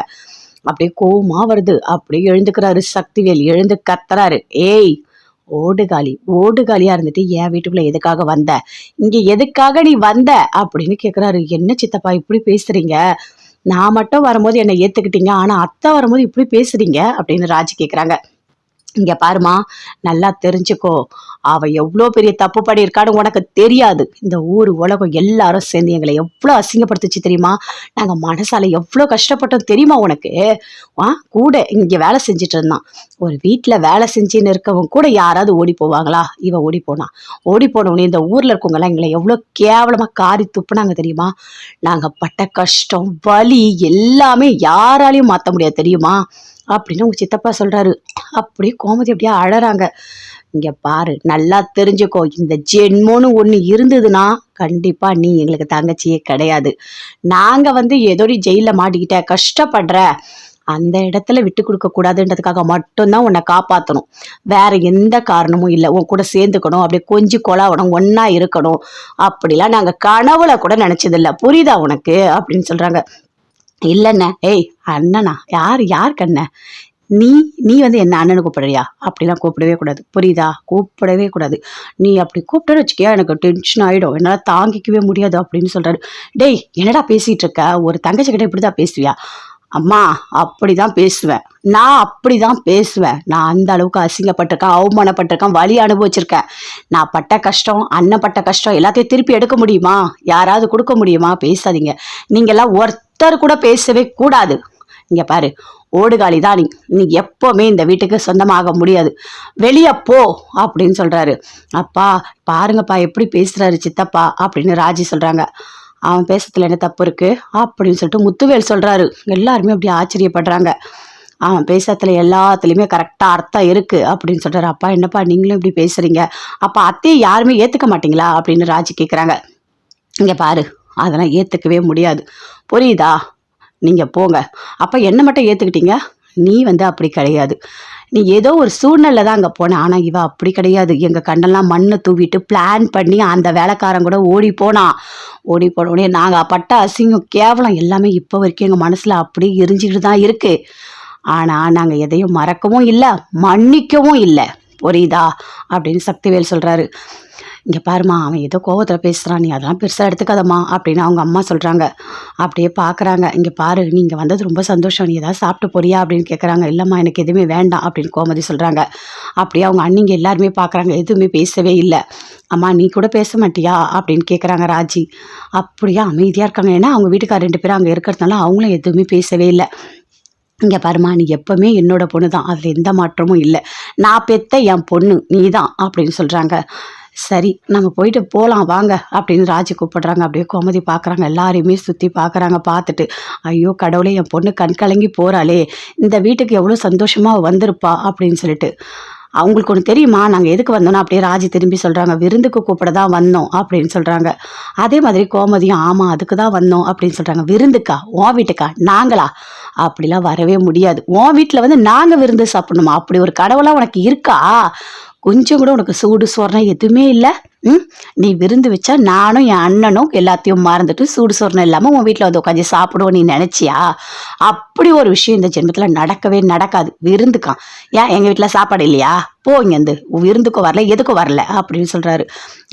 அப்படியே கோவமா வருது. அப்படியே எழுந்துக்கிறாரு சக்திவேல், எழுந்து கத்துறாரு. ஏய் ஓடுகாலி, ஓடுகாலியா இருந்துட்டு என் வீட்டுக்குள்ள எதுக்காக வந்த, இங்க எதுக்காக நீ வந்த அப்படின்னு கேக்குறாரு. என்ன சித்தப்பா இப்படி பேசுறீங்க, நான் மட்டும் வரும்போது என்னை ஏத்துக்கிட்டீங்க, ஆனா அத்தை வரும்போது இப்படி பேசுறீங்க அப்படின்னு ராஜி கேக்குறாங்க. இங்க பாருமா, நல்லா தெரிஞ்சுக்கோ, அவ எவ்வளோ பெரிய தப்பு பண்ணியிருக்கான்னு உனக்கு தெரியாது. இந்த ஊர் உலகம் எல்லாரும் சேர்ந்து எங்களை எவ்வளோ அசிங்கப்படுத்துச்சு தெரியுமா, நாங்க மனசால எவ்வளோ கஷ்டப்பட்டோம் தெரியுமா உனக்கு. கூட இங்க வேலை செஞ்சுட்டு இருந்தான், ஒரு வீட்டுல வேலை செஞ்சுன்னு இருக்கவங்க கூட யாராவது ஓடி போவாங்களா, இவ ஓடி போனவனே இந்த ஊர்ல இருக்கவங்க எல்லாம் எங்களை எவ்வளோ கேவலமா காரி துப்புனாங்க தெரியுமா. நாங்க பட்ட கஷ்டம் வலி எல்லாமே யாராலையும் மாத்த முடியாது தெரியுமா அப்படின்னு உங்க சித்தப்பா சொல்றாரு. அப்படியே கோமதி அப்படியே அழறாங்க. இங்க பாரு, நல்லா தெரிஞ்சுக்கோ, இந்த ஜென்மோன்னு ஒண்ணு இருந்ததுன்னா கண்டிப்பா நீ எங்களுக்கு தங்கச்சியே கிடையாது. நாங்க ஏதோடி ஜெயில மாட்டிக்கிட்ட கஷ்டப்படுற அந்த இடத்துல விட்டு கொடுக்க கூடாதுன்றதுக்காக மட்டும்தான் உன்னை காப்பாற்றணும், வேற எந்த காரணமும் இல்லை. உன் கூட சேர்ந்துக்கணும், அப்படியே கொஞ்சம் கொலாவணும், ஒன்னா இருக்கணும், அப்படிலாம் நாங்க கனவுல கூட நினைச்சதில்லை, புரியுதா உனக்கு அப்படின்னு சொல்றாங்க. இல்லைண்ண, ஏய் அண்ணனா, யாருக்கு அண்ணன், நீ நீ என்ன அண்ணனு கூப்பிடுறியா, அப்படிலாம் கூப்பிடவே கூடாது புரியுதா, கூப்பிடவே கூடாது. நீ அப்படி கூப்பிட்டேன்னு வச்சுக்கியா எனக்கு டென்ஷன் ஆகிடும், என்னால் தாங்கிக்கவே முடியாது அப்படின்னு சொல்கிறாரு. டேய் என்னடா பேசிகிட்டு இருக்க, ஒரு தங்கச்சி கிட்ட இப்படி தான் பேசுவியா. அம்மா அப்படிதான் பேசுவேன், நான் அப்படிதான் பேசுவேன், நான் அந்த அளவுக்கு அசிங்கப்பட்டிருக்கேன், அவமானப்பட்டிருக்கேன், வலி அனுபவிச்சிருக்கேன். நான் பட்ட கஷ்டம், அண்ணன் பட்ட கஷ்டம் எல்லாத்தையும் திருப்பி எடுக்க முடியுமா, யாராவது கொடுக்க முடியுமா, பேசாதீங்க. நீங்கெல்லாம் ஒருத்தர் கூட பேசவே கூடாது. இங்க பாரு, ஓடுகாலி தான் நீ எப்பவுமே இந்த வீட்டுக்கு சொந்தமாக முடியாது, வெளியே போ அப்படின்னு சொல்றாரு. அப்பா பாருங்கப்பா எப்படி பேசுறாரு சித்தப்பா அப்படின்னு ராஜி சொல்றாங்க. அவன் பேசுறதுல என்ன தப்பு இருக்கு அப்படின்னு சொல்லிட்டு முத்துவேல் சொல்றாரு. எல்லாருமே அப்படி ஆச்சரியப்படுறாங்க. அவன் பேசுறதுல எல்லாத்துலயுமே கரெக்டா அர்த்தம் இருக்கு அப்படின்னு சொல்றாரு. அப்பா என்னப்பா நீங்களும் இப்படி பேசுறீங்க, அப்ப அத்தையை யாருமே ஏத்துக்க மாட்டீங்களா அப்படின்னு ராஜி கேக்குறாங்க. இங்க பாரு, அதெல்லாம் ஏத்துக்கவே முடியாது புரியுதா, நீங்க போங்க. அப்ப என்ன மட்டும் ஏத்துக்கிட்டீங்க, நீ அப்படி கிடையாது, நீ ஏதோ ஒரு சூழ்நிலை தான் அங்கே போன, ஆனால் இவ அப்படி கிடையாது. எங்கள் கண்ணெல்லாம் மண்ணை தூவிட்டு பிளான் பண்ணி அந்த வேலைக்காரன் கூட ஓடி போனோடனே நாங்கள் பட்ட அசிங்கம் கேவலம் எல்லாமே இப்போ வரைக்கும் எங்கள் மனசில் அப்படியே எரிஞ்சிக்கிட்டு தான் இருக்கு. ஆனால் நாங்கள் எதையும் மறக்கவும் இல்லை, மன்னிக்கவும் இல்லை, புரியுதா அப்படின்னு சக்திவேல் சொல்கிறாரு. இங்கே பாருமா, அவன் ஏதோ கோவத்தில் பேசுகிறான், நீ அதெல்லாம் பெருசாக எடுத்துக்காதம்மா அப்படின்னு அவங்க அம்மா சொல்கிறாங்க. அப்படியே பார்க்குறாங்க. இங்கே பாரு, நீங்கள் வந்தது ரொம்ப சந்தோஷம், நீ ஏதாவது சாப்பிட்டு போறியா அப்படின்னு கேட்குறாங்க. இல்லைம்மா எனக்கு எதுவுமே வேண்டாம் அப்படின்னு கோமதி சொல்கிறாங்க. அப்படியே அவங்க அண்ணிங்க எல்லாருமே பார்க்குறாங்க, எதுவுமே பேசவே இல்லை. அம்மா நீ கூட பேச மாட்டியா அப்படின்னு கேட்குறாங்க ராஜி. அப்படியே அமைதியாக இருக்காங்க. ஏன்னா அவங்க வீட்டுக்கார 2 பேரும் அங்கே இருக்கிறதுனால அவங்களும் எதுவுமே பேசவே இல்லை. இங்கே பாருமா, நீ எப்பவுமே என்னோட பொண்ணு தான், அதில் எந்த மாற்றமும் இல்லை. நான் பெத்த என் பொண்ணு நீ தான் அப்படின்னு சொல்கிறாங்க. சரி நம்ம போயிட்டு போகலாம் வாங்க அப்படின்னு ராஜி கூப்பிடுறாங்க. அப்படியே கோமதி பார்க்குறாங்க, எல்லாரையுமே சுற்றி பார்க்குறாங்க. பார்த்துட்டு ஐயோ கடவுளே, என் பொண்ணு கண் கலங்கி போகிறாளே, இந்த வீட்டுக்கு எவ்வளோ சந்தோஷமாக வந்திருப்பா அப்படின்னு சொல்லிட்டு. அவங்களுக்கு ஒன்று தெரியுமா, நாங்கள் எதுக்கு வந்தோன்னா அப்படியே ராஜி திரும்பி சொல்கிறாங்க, விருந்துக்கு கூப்பிட தான் வந்தோம் அப்படின்னு சொல்கிறாங்க. அதே மாதிரி கோமதியும் ஆமாம் அதுக்கு தான் வந்தோம் அப்படின்னு சொல்கிறாங்க. விருந்துக்கா? உன் வீட்டுக்கா? நாங்களா? அப்படிலாம் வரவே முடியாது. உன் வீட்டில் வந்து நாங்கள் விருந்து சாப்பிடணுமா? அப்படி ஒரு கடவுளாக உனக்கு இருக்கா? கொஞ்சம் கூட உனக்கு சூடு சொரணம் எதுவுமே இல்லை. நீ விருந்து வச்சா நானும் என் அண்ணனும் எல்லாத்தையும் மறந்துட்டு சூடு சொரணம் இல்லாமல் உன் வீட்டில் வந்து உட்காந்து சாப்பிடுவோம் நீ நினச்சியா? அப்படி ஒரு விஷயம் இந்த ஜென்மத்தில் நடக்கவே நடக்காது. விருந்துக்கான் ஏன் எங்கள் வீட்டில் சாப்பாடு இல்லையா? போ இங்கேருந்து, விருந்துக்கும் வரல எதுக்கும் வரல அப்படின்னு சொல்கிறாரு.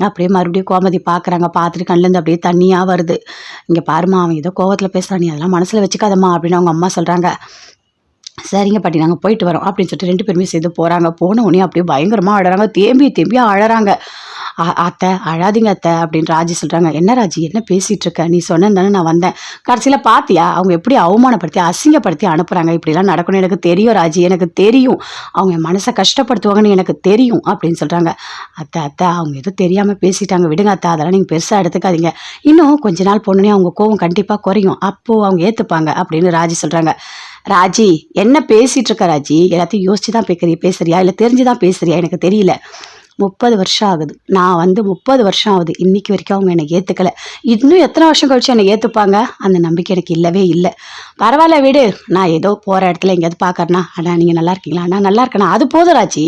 அப்படியே மறுபடியும் கோமதி பார்க்குறாங்க. பார்த்துட்டு கண்ணிலேருந்து அப்படியே தண்ணியாக வருது. இங்கே பாருமா, அவன் ஏதோ கோவத்தில் பேசுகிறான், நீ அதெல்லாம் மனசில் வச்சுக்காதம்மா அப்படின்னு அவங்க அம்மா சொல்கிறாங்க. சரிங்க பாட்டி நாங்கள் போயிட்டு வரோம் அப்படின்னு சொல்லிட்டு 2 பேருமே சேர்ந்து போகிறாங்க. போன உடனே அப்படியே பயங்கரமாக அழறாங்க, தேம்பி தேம்பி அழறாங்க. அத்தை அழாதீங்க அத்தை அப்படின்னு ராஜி சொல்கிறாங்க. என்ன ராஜி, என்ன பேசிகிட்டு இருக்க? நீ சொன்னது தானே நான் வந்தேன். கடைசியில் பார்த்தியா அவங்க எப்படி அவமானப்படுத்தி அசிங்கப்படுத்தி அனுப்புகிறாங்க. இப்படிலாம் நடக்கணும் எனக்கு தெரியும் ராஜி, எனக்கு தெரியும். அவங்க என் மனசை கஷ்டப்படுத்துவாங்கன்னு எனக்கு தெரியும் அப்படின்னு சொல்கிறாங்க. அத்தை அத்தை அவங்க எதுவும் தெரியாமல் பேசிட்டாங்க, விடுங்க அத்தை, அதெல்லாம் நீங்கள் பெருசாக எடுத்துக்காதீங்க. இன்னும் கொஞ்ச நாள் பொண்ணுனே அவங்க கோவம் கண்டிப்பாக குறையும், அப்போது அவங்க ஏற்றுப்பாங்க அப்படின்னு ராஜி சொல்கிறாங்க. ராஜி என்ன பேசிகிட்டு இருக்க ராஜி? எல்லாத்தையும் யோசிச்சு தான் பேசுறியா இல்லை தெரிஞ்சு தான் பேசுறியா? எனக்கு தெரியல. 30 வருஷம் ஆகுது, நான் வந்து 30 வருஷம் ஆகுது, இன்னைக்கு வரைக்கும் அவங்க என்னை ஏற்றுக்கலை. இன்னும் எத்தனை வருஷம் கழிச்சு என்னை ஏற்றுப்பாங்க? அந்த நம்பிக்கை எனக்கு இல்லவே இல்லை. பரவாயில்ல விடு, நான் ஏதோ போகிற இடத்துல எங்கேயாவது பார்க்கறேன்னா அண்ணா நீங்கள் நல்லா இருக்கீங்களா, நான் நல்லா இருக்கேண்ணா, அது போதும் ராஜி,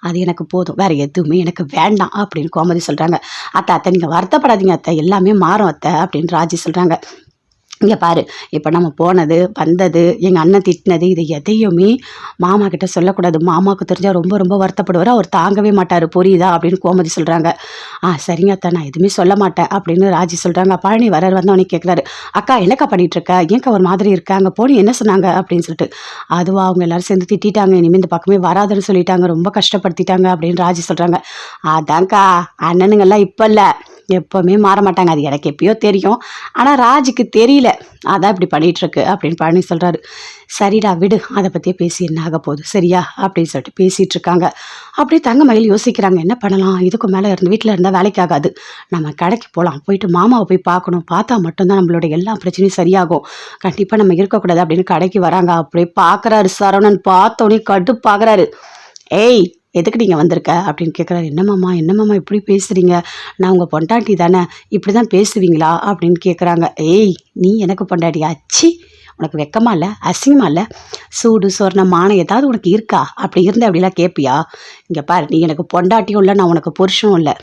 அது எனக்கு போதும், வேறு எதுவுமே எனக்கு வேண்டாம் அப்படின்னு கோமதி சொல்கிறாங்க. அத்தை நீங்கள் வருத்தப்படாதீங்க அத்தை, எல்லாமே மாறும் அத்தை அப்படின்னு ராஜி சொல்கிறாங்க. இங்கே பாரு, இப்போ நம்ம போனது வந்தது எங்கள் அண்ணன் திட்டினது இது எதையுமே மாமா கிட்ட சொல்லக்கூடாது. மாமாவுக்கு தெரிஞ்சால் ரொம்ப ரொம்ப வருத்தப்படுவார், அவர் தாங்கவே மாட்டார், புரியுதா அப்படின்னு கோமதி சொல்கிறாங்க. சரிங்க அத்தை நான் எதுவுமே சொல்ல மாட்டேன் அப்படின்னு ராஜி சொல்கிறாங்க. பழனி வரார், வந்தவனே கேட்குறாரு, அக்கா என்னக்கா பண்ணிகிட்டு இருக்க, ஏன்க்கா ஒரு மாதிரி இருக்காங்க, போனி என்ன சொன்னாங்க அப்படின்னு சொல்லிட்டு. அதுவா அவங்க எல்லாரும் சேர்ந்து திட்டாங்க, இனிமேல் இந்த பக்கமே வராதுன்னு சொல்லிட்டாங்க, ரொம்ப கஷ்டப்படுத்திட்டாங்க அப்படின்னு ராஜி சொல்கிறாங்க. அதான்க்கா அண்ணனுங்கெல்லாம் இப்போ இல்லை எப்போவுமே மாற மாட்டாங்க, அது எனக்கு எப்பயோ தெரியும், ஆனால் ராஜுக்கு தெரியல, அதான் இப்படி பண்ணிகிட்ருக்கு அப்படின்னு பழனி சொல்கிறாரு. சரிடா விடு, அதை பற்றியே பேசி என்ன ஆக போகுது சரியா அப்படின்னு சொல்லிட்டு பேசிகிட்டு இருக்காங்க. அப்படியே தங்கமயில் யோசிக்கிறாங்க, என்ன பண்ணலாம், இதுக்கு மேலே இருந்து வீட்டில் இருந்தால் வேலைக்கு ஆகாது, நம்ம கடைக்கு போகலாம், போயிட்டு மாமாவை போய் பார்க்கணும், பார்த்தா மட்டும்தான் நம்மளோட எல்லா பிரச்சனையும் சரியாகும், கண்டிப்பாக நம்ம இருக்கக்கூடாது அப்படின்னு கடைக்கு வராங்க. அப்படியே பார்க்குறாரு சரவணன், பார்த்தோன்னே கடுப்பாகிறாரு. ஏய் எதுக்கு நீங்கள் வந்திருக்க அப்படின்னு கேட்குறாரு. என்னம்மாம்மா இப்படி பேசுகிறீங்க, நான் உங்கள் பொண்டாட்டி தானே, இப்படி தான் பேசுவீங்களா அப்படின்னு கேட்குறாங்க. ஏய் நீ எனக்கு பொண்டாட்டியா? அச்சி உனக்கு வெக்கமா இல்லை, அசிங்கமா இல்லை, சூடு சொர்ணம் மானம் ஏதாவது உனக்கு இருக்கா? அப்படி இருந்தால் அப்படிலாம் கேட்பியா? இங்கே பாரு, நீ எனக்கு பொண்டாட்டியும் இல்லை, நான் உனக்கு புருஷனும் இல்லை,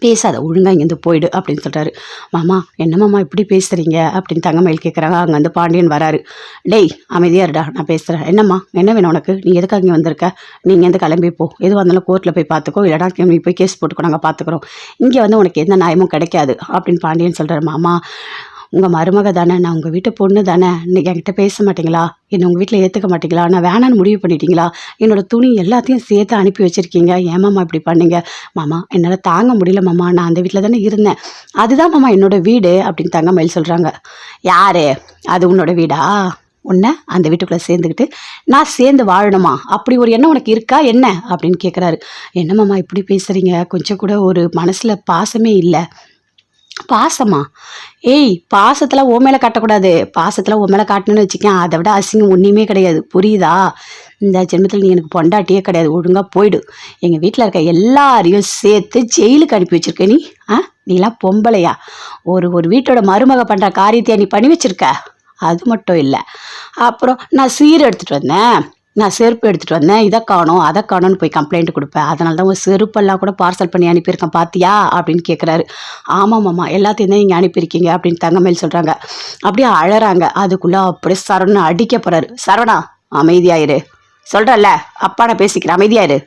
பேசாத ஒழுங்காக இங்கேருந்து போயிடு அப்படின்னு சொல்கிறாரு. மாமா என்னம்மாம்மா இப்படி பேசுகிறீங்க அப்படின்னு தங்கமயில் கேட்குறாங்க. அங்கே வந்து பாண்டியன் வராரு. டேய் அமைதியாக இருடா, நான் பேசுகிறேன். என்னம்மா என்ன வேணும் உனக்கு, நீ எதுக்காக இங்கே வந்திருக்க, நீங்கள் எந்த கிளம்பி போ, எதுவாக இருந்தாலும் கோர்ட்டில் போய் பார்த்துக்கோ, இல்லைனா நீ போய் கேஸ் போட்டுக்கோ, நாங்கள் பார்த்துக்குறோம், இங்கே வந்து உனக்கு எந்த நியாயமும் கிடைக்காது அப்படின்னு பாண்டியன் சொல்கிறாரு. மாமா உங்கள் மருமக தானே, நான் உங்கள் வீட்டு பொண்ணு தானே, இன்னைக்கு என்கிட்ட பேச மாட்டிங்களா, என்னை உங்கள் வீட்டில் ஏற்றுக்க மாட்டிங்களா, நான் வேணான்னு முடிவு பண்ணிட்டீங்களா, என்னோடய துணி எல்லாத்தையும் சேர்த்து அனுப்பி வச்சுருக்கீங்க, ஏமாம்மா இப்படி பண்ணீங்க? மாமா என்னால் தாங்க முடியல மாமா, நான் அந்த வீட்டில் தானே இருந்தேன், அதுதான் மாமா என்னோடய வீடு அப்படின்னு தங்கமயில் சொல்கிறாங்க. யாரு அது உன்னோட வீடா? உன்னை அந்த வீட்டுக்குள்ளே சேர்ந்துக்கிட்டு நான் சேர்ந்து வாழணுமா, அப்படி ஒரு எண்ணம் உனக்கு இருக்கா என்ன அப்படின்னு கேட்குறாரு. என்னம்மாம்மா இப்படி பேசுகிறீங்க, கொஞ்சம் கூட ஒரு மனசில் பாசமே இல்லை. பாசமா? ஏய் பாசத்தில் ஓ மேலே காட்டக்கூடாது, பாசத்தில் ஓ மேலே காட்டணும்னு வச்சுக்கேன், அதை விட அசிங்கம் ஒன்றுமே கிடையாது, புரியுதா? இந்த ஜென்மத்தில் நீ எனக்கு பொண்டாட்டியே கிடையாது, ஒழுங்காக போயிடு, எங்கள் வீட்டில் இருக்க எல்லாரையும் சேர்த்து ஜெயிலுக்கு அனுப்பி வச்சுருக்க நீ. நீலாம் பொம்பளையா? ஒரு வீட்டோட மருமக பண்ணுற காரியத்தை நீ பண்ணி வச்சுருக்க. அது மட்டும் இல்லை, அப்புறம் நான் சீர் எடுத்துகிட்டு வந்தேன், நான் செருப்பு எடுத்துகிட்டு வந்தேன், இதை காணோம் அதை காணோன்னு போய் கம்ப்ளைண்ட் கொடுப்பேன், அதனால தான் ஒரு செருப்பெல்லாம் கூட பார்சல் பண்ணி அனுப்பியிருக்கேன் பார்த்தியா அப்படின்னு கேட்குறாரு. ஆமாம்மாம்மா எல்லாத்தையும் தான் இங்கே அனுப்பியிருக்கீங்க அப்படின்னு தங்கமயில் சொல்கிறாங்க. அப்படியே அழறாங்க. அதுக்குள்ளே அப்படியே சரவணன் அடிக்க போகிறாரு. சரவணா அமைதியாயிரு, சொல்கிறல்ல அப்பா நான் பேசிக்கிறேன், அமைதியாயிரு.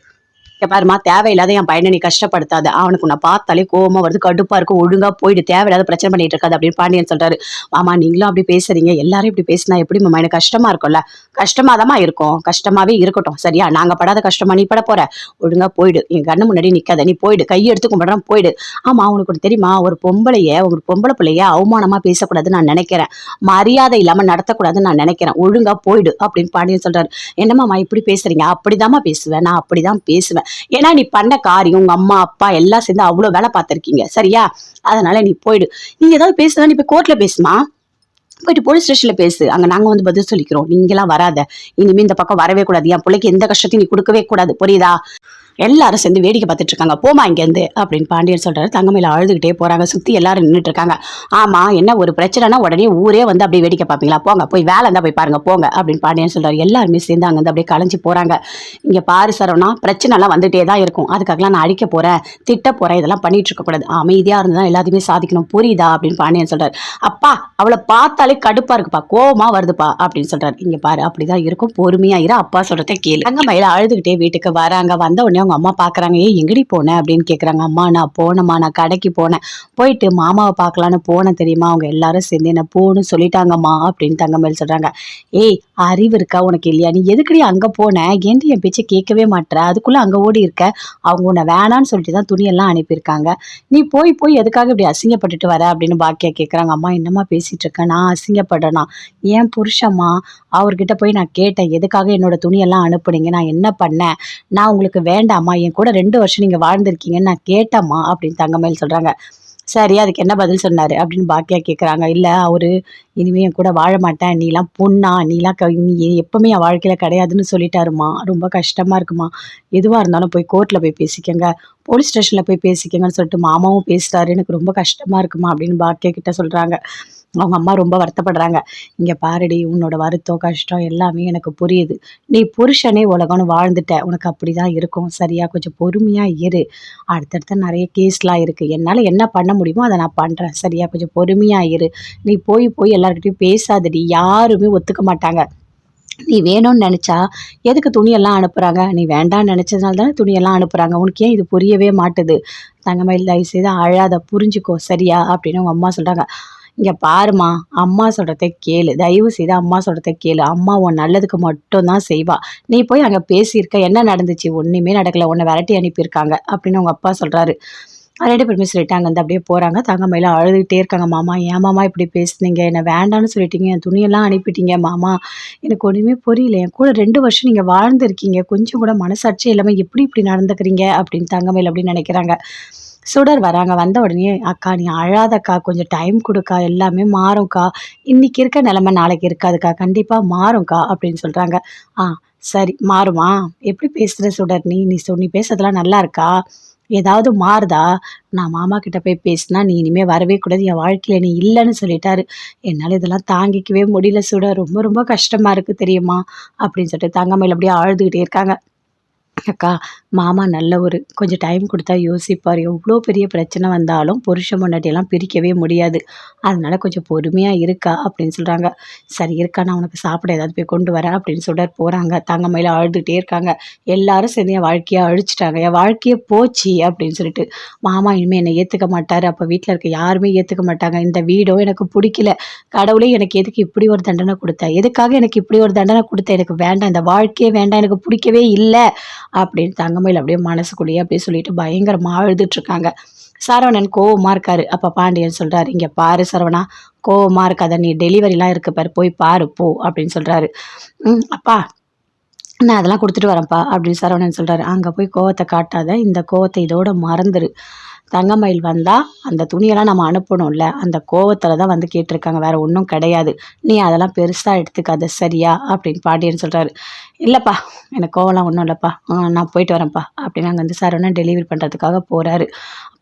இங்க பாரும்மா, தேவையில்லாத என் பையன நீ கஷ்டப்படுத்தாத. அவனுக்கு உன்ன பார்த்தாலே கோவமா வருது, கடுப்பா இருக்கு. ஒழுங்கா போயிடு. தேவையில்லாத பிரச்சனை பண்ணிட்டு இருக்காத அப்படின்னு பாண்டியன் சொல்றாரு. மாமா நீங்களும் அப்படி பேசுறீங்க. எல்லாரும் இப்படி பேசினா எப்படி மாமா? எனக்கு கஷ்டமா இருக்கும்ல. கஷ்டமாதாம்மா இருக்கும். கஷ்டமாவே இருக்கட்டும். சரியா? நாங்க படாத கஷ்டமா நீ பட போற? ஒழுங்கா போயிடு. என் கண்ணு முன்னாடி நிக்காத. நீ போயிடு. கையை எடுத்து கும்பிடுறான் போயிடு. ஆமா உனக்கு ஒண்ணு தெரியுமா? ஒரு பொம்பளை பிள்ளைய அவமானமா பேசக்கூடாதுன்னு நான் நினைக்கிறேன். மரியாதை இல்லாம நடத்தக்கூடாதுன்னு நான் நினைக்கிறேன். ஒழுங்கா போயிடு அப்படின்னு பாண்டியன் சொல்றாரு. என்னம்மாமா இப்படி பேசுறீங்க? அப்படிதாம்மா பேசுவேன். நான் அப்படிதான் பேசுவேன். ஏன்னா நீ பண்ண காரியம் உங்க அம்மா அப்பா எல்லாம் சேர்ந்து அவ்வளவு வேலை பார்த்திருக்கீங்க. சரியா? அதனால நீ போயிடு. நீ ஏதாவது பேசுனா நீ போய் கோர்ட்ல பேசுமா. போயிட்டு போலீஸ் ஸ்டேஷன்ல பேசு. அங்க நாங்க வந்து பதில் சொல்லிக்கிறோம். நீங்களாம் வராத. இனிமே இந்த பக்கம் வரவே கூடாது. என் பிள்ளைக்கு எந்த கஷ்டத்தையும் நீ கொடுக்கவே கூடாது. புரியுதா? எல்லாரும் சேர்ந்து வேடிக்கை பார்த்துட்டு இருக்காங்க. போமா இங்க இருந்து அப்படின்னு பாண்டியன் சொல்றாரு. தங்கமயில அழுதுகிட்டே போறாங்க. சுத்தி எல்லாரும் நின்றுட்டு இருக்காங்க. ஆமா என்ன ஒரு பிரச்சனைனா உடனே ஊரே வந்து அப்படியே வேடிக்கை பார்ப்பீங்களா? போங்க போய் வேலை இருந்தா போய் பாருங்க போங்க அப்படின்னு பாண்டியன் சொல்றாரு. எல்லாருமே சேர்ந்து அங்க வந்து அப்படியே கலைஞ்சு போறாங்க. இங்க பாரு சரவணா, பிரச்சனை எல்லாம் வந்துட்டே தான் இருக்கும். அதுக்காகலாம் நான் அடிக்க போறேன், திட்ட போறேன், இதெல்லாம் பண்ணிட்டு இருக்க கூடாது. அமைதியா இருந்தா எல்லாத்தையுமே சாதிக்கணும். புரியுதா அப்படின்னு பாண்டியன் சொல்றாரு. அப்பா அவளை பார்த்தாலே கடுப்பா இருக்குப்பா, கோவமா வருதுப்பா அப்படின்னு சொல்றாரு. இங்க பாரு அப்படிதான் இருக்கும், பொறுமையா இரு, அப்பா சொல்றத கேளு. தங்கமயில அழுதுகிட்டே வீட்டுக்கு வராங்க. வந்த உடனே அவங்க அம்மா பாக்குறாங்க. ஏய் எங்கடி போன அப்படின்னு கேக்குறாங்க. அம்மா நான் போனேம்மா, நான் கடைக்கு போனேன், போயிட்டு மாமாவை பார்க்கலான்னு போனேன் தெரியுமா, அவங்க எல்லாரும் சேர்ந்து என்ன போன்னு சொல்லிட்டாங்கம்மா அப்படின்னு தங்கமயில் சொல்றாங்க. ஏய் அறிவு இருக்கா உனக்கு இல்லையா? நீ எதுக்கடி அங்க போன? ஏன்டி என் பேச்சை கேட்கவே மாட்டேற? அதுக்குள்ள அங்க ஓடி இருக்க. அவங்க உன்னை வேணான்னு சொல்லிட்டு தான் துணியெல்லாம் அனுப்பியிருக்காங்க. நீ போய் போய் எதுக்காக இப்படி அசிங்கப்பட்டுட்டு வர அப்படின்னு பாக்கியா கேட்குறாங்க. அம்மா என்னம்மா பேசிட்டு இருக்கேன்? நான் அசிங்கப்படுறேனா? ஏன் புருஷம்மா, அவர்கிட்ட போய் நான் கேட்டேன், எதுக்காக என்னோட துணியெல்லாம் அனுப்புனீங்க? நான் என்ன பண்ணேன்? நான் உங்களுக்கு வேண்டாமா? என் கூட 2 வருஷம் நீங்க வாழ்ந்திருக்கீங்கன்னு நான் கேட்டேம்மா அப்படின்னு தங்கமயில் சொல்றாங்க. சரி அதுக்கு என்ன பதில் சொன்னாரு அப்படின்னு பாக்கியா கேட்குறாங்க. இல்லை அவரு இனிமே என் கூட வாழ மாட்டேன், நீலாம் பொண்ணா, நீ எப்பவுமே என் வாழ்க்கையில கிடையாதுன்னு சொல்லிட்டாருமா. ரொம்ப கஷ்டமா இருக்குமா. எதுவாக இருந்தாலும் போய் கோர்ட்ல போய் பேசிக்கங்க, போலீஸ் ஸ்டேஷன்ல போய் பேசிக்கங்கன்னு சொல்லிட்டு மாமாவும் பேசுறாரு. எனக்கு ரொம்ப கஷ்டமா இருக்குமா அப்படின்னு பாக்கியா கிட்ட சொல்றாங்க. அவங்க அம்மா ரொம்ப வருத்தப்படுறாங்க. இங்க பாருடி, உன்னோட வருத்தம் கஷ்டம் எல்லாமே எனக்கு புரியுது. நீ புருஷனே உலகம்னு வாழ்ந்துட்ட, உனக்கு அப்படிதான் இருக்கும். சரியா? கொஞ்சம் பொறுமையா இரு. அடுத்தடுத்த நிறைய கேஸ்லாம் இருக்கு. என்னால என்ன பண்ண முடியுமோ அதை நான் பண்றேன். சரியா? கொஞ்சம் பொறுமையா இரு. நீ போய் போய் எல்லார்கிட்டயும் பேசாதடி, யாருமே ஒத்துக்க மாட்டாங்க. நீ வேணும்னு நினைச்சா எதுக்கு துணியெல்லாம் அனுப்புறாங்க? நீ வேண்டாம்னு நினைச்சதுனால தானே துணியெல்லாம் அனுப்புறாங்க. உனக்கு ஏன் இது புரியவே மாட்டுது? தங்கமயில் தயவு செய்து அழாத, புரிஞ்சுக்கோ. சரியா? அப்படின்னு அவங்க அம்மா சொல்றாங்க. இங்க பாருமா, அம்மா சொல்றத கேளு. தயவு செய்து அம்மா சொல்றத கேளு. அம்மா உன் நல்லதுக்கு மட்டும் தான் செய்வா. நீ போய் அங்க பேசியிருக்க, என்ன நடந்துச்சு? ஒண்ணுமே நடக்கல. உன்னை விரட்டி அனுப்பியிருக்காங்க அப்படின்னு அவங்க அப்பா சொல்றாரு. 2 பேருமே சொல்லிட்டாங்க. வந்து அப்படியே போறாங்க. தங்கமயில அழுதுகிட்டே இருக்காங்க. மாமா ஏன் மாமா இப்படி பேசுனீங்க? என்ன வேண்டான்னு சொல்லிட்டீங்க, என் துணியெல்லாம் அனுப்பிட்டீங்க மாமா. எனக்கு ஒண்ணுமே புரியல. என் கூட 2 வருஷம் நீங்க வாழ்ந்திருக்கீங்க. கொஞ்சம் கூட மனசாட்சியே இல்லாம எப்படி இப்படி நடந்துக்கிறீங்க அப்படின்னு தங்கமயில் அப்படின்னு நினைக்கிறாங்க. சுடர் வராங்க. வந்த உடனே அக்கா நீ அழாதக்கா, கொஞ்சம் டைம் கொடுக்கா, எல்லாமே மாறும்க்கா. இன்னைக்கு இருக்க நிலைமை நாளைக்கு இருக்காதுக்கா, கண்டிப்பா மாறும்க்கா அப்படின்னு சொல்றாங்க. ஆ சரி மாறுமா? எப்படி பேசுற சுடர்? நீ பேசுறதெல்லாம் நல்லா இருக்கா? ஏதாவது மாறுதா? நான் மாமா கிட்ட போய் பேசினா நீ இனிமே வரவே கூடாது, என் வாழ்க்கையில நீ இல்லைன்னு சொல்லிட்டாரு. என்னால இதெல்லாம் தாங்கிக்கவே முடியல சுடர், ரொம்ப ரொம்ப கஷ்டமா இருக்கு தெரியுமா அப்படின்னு சொல்லிட்டு தங்கமயில் அப்படியே அழுதுகிட்டே இருக்காங்க. அக்கா மாமா நல்லவரு, கொஞ்சம் டைம் கொடுத்தா யோசிப்பார். எவ்வளோ பெரிய பிரச்சனை வந்தாலும் புருஷன் பொண்டாட்டியெல்லாம் பிரிக்கவே முடியாது. அதனால கொஞ்சம் பொறுமையா இருக்கா அப்படின்னு சொல்றாங்க. சரி இருக்கா, நான் உனக்கு சாப்பிட ஏதாவது போய் கொண்டு வரேன் அப்படின்னு சொல்லிட்டு போறாங்க. தங்கமயில அழுதுகிட்டே இருக்காங்க. எல்லாரும் சேர்ந்து என் வாழ்க்கையை அழிச்சிட்டாங்க, என் வாழ்க்கையே போச்சு அப்படின்னு சொல்லிட்டு. மாமா இனிமே என்னை ஏத்துக்க மாட்டாரு, அப்ப வீட்டுல இருக்க யாருமே ஏத்துக்க மாட்டாங்க. இந்த வீடோ எனக்கு பிடிக்கல. கடவுளே எனக்கு எதுக்கு இப்படி ஒரு தண்டனை கொடுத்த? எதுக்காக எனக்கு இப்படி ஒரு தண்டனை கொடுத்த? எனக்கு வேண்டாம், இந்த வாழ்க்கையே வேண்டாம், எனக்கு பிடிக்கவே இல்லை அப்படின்னு தங்கமயில் அப்படியே மனசுக்குள்ளேயே அப்படியே சொல்லிட்டு பயங்கரமா அழுதுட்டு இருக்காங்க. சரவணன் கோவமா இருக்காரு. அப்ப பாண்டியன் சொல்றாரு, இங்க பாரு சரவணா, கோவமா இருக்காத, நீ டெலிவரிலாம் இருக்கு பாரு, போய் பாரு போ அப்படின்னு சொல்றாரு. அப்பா நான் அதெல்லாம் கொடுத்துட்டு வரேன்ப்பா அப்படின்னு சரவணன் சொல்றாரு. அங்க போய் கோவத்தை காட்டாத, இந்த கோவத்தை இதோட மறந்துரு. தங்கமயில் வந்தா அந்த துணியெல்லாம் நம்ம அனுப்பணும்ல, அந்த கோவத்துல தான் வந்து கேட்டிருக்காங்க, வேற ஒன்றும் கிடையாது. நீ அதெல்லாம் பெருசா எடுத்துக்காத சரியா அப்படின்னு பாண்டியன் சொல்றாரு. இல்லப்பா எனக்கு கோவம்லாம் ஒன்றும் இல்லப்பா, நான் போயிட்டு வரேன்ப்பா அப்படின்னு அங்கே வந்து சரவணன் டெலிவரி பண்றதுக்காக போறாரு.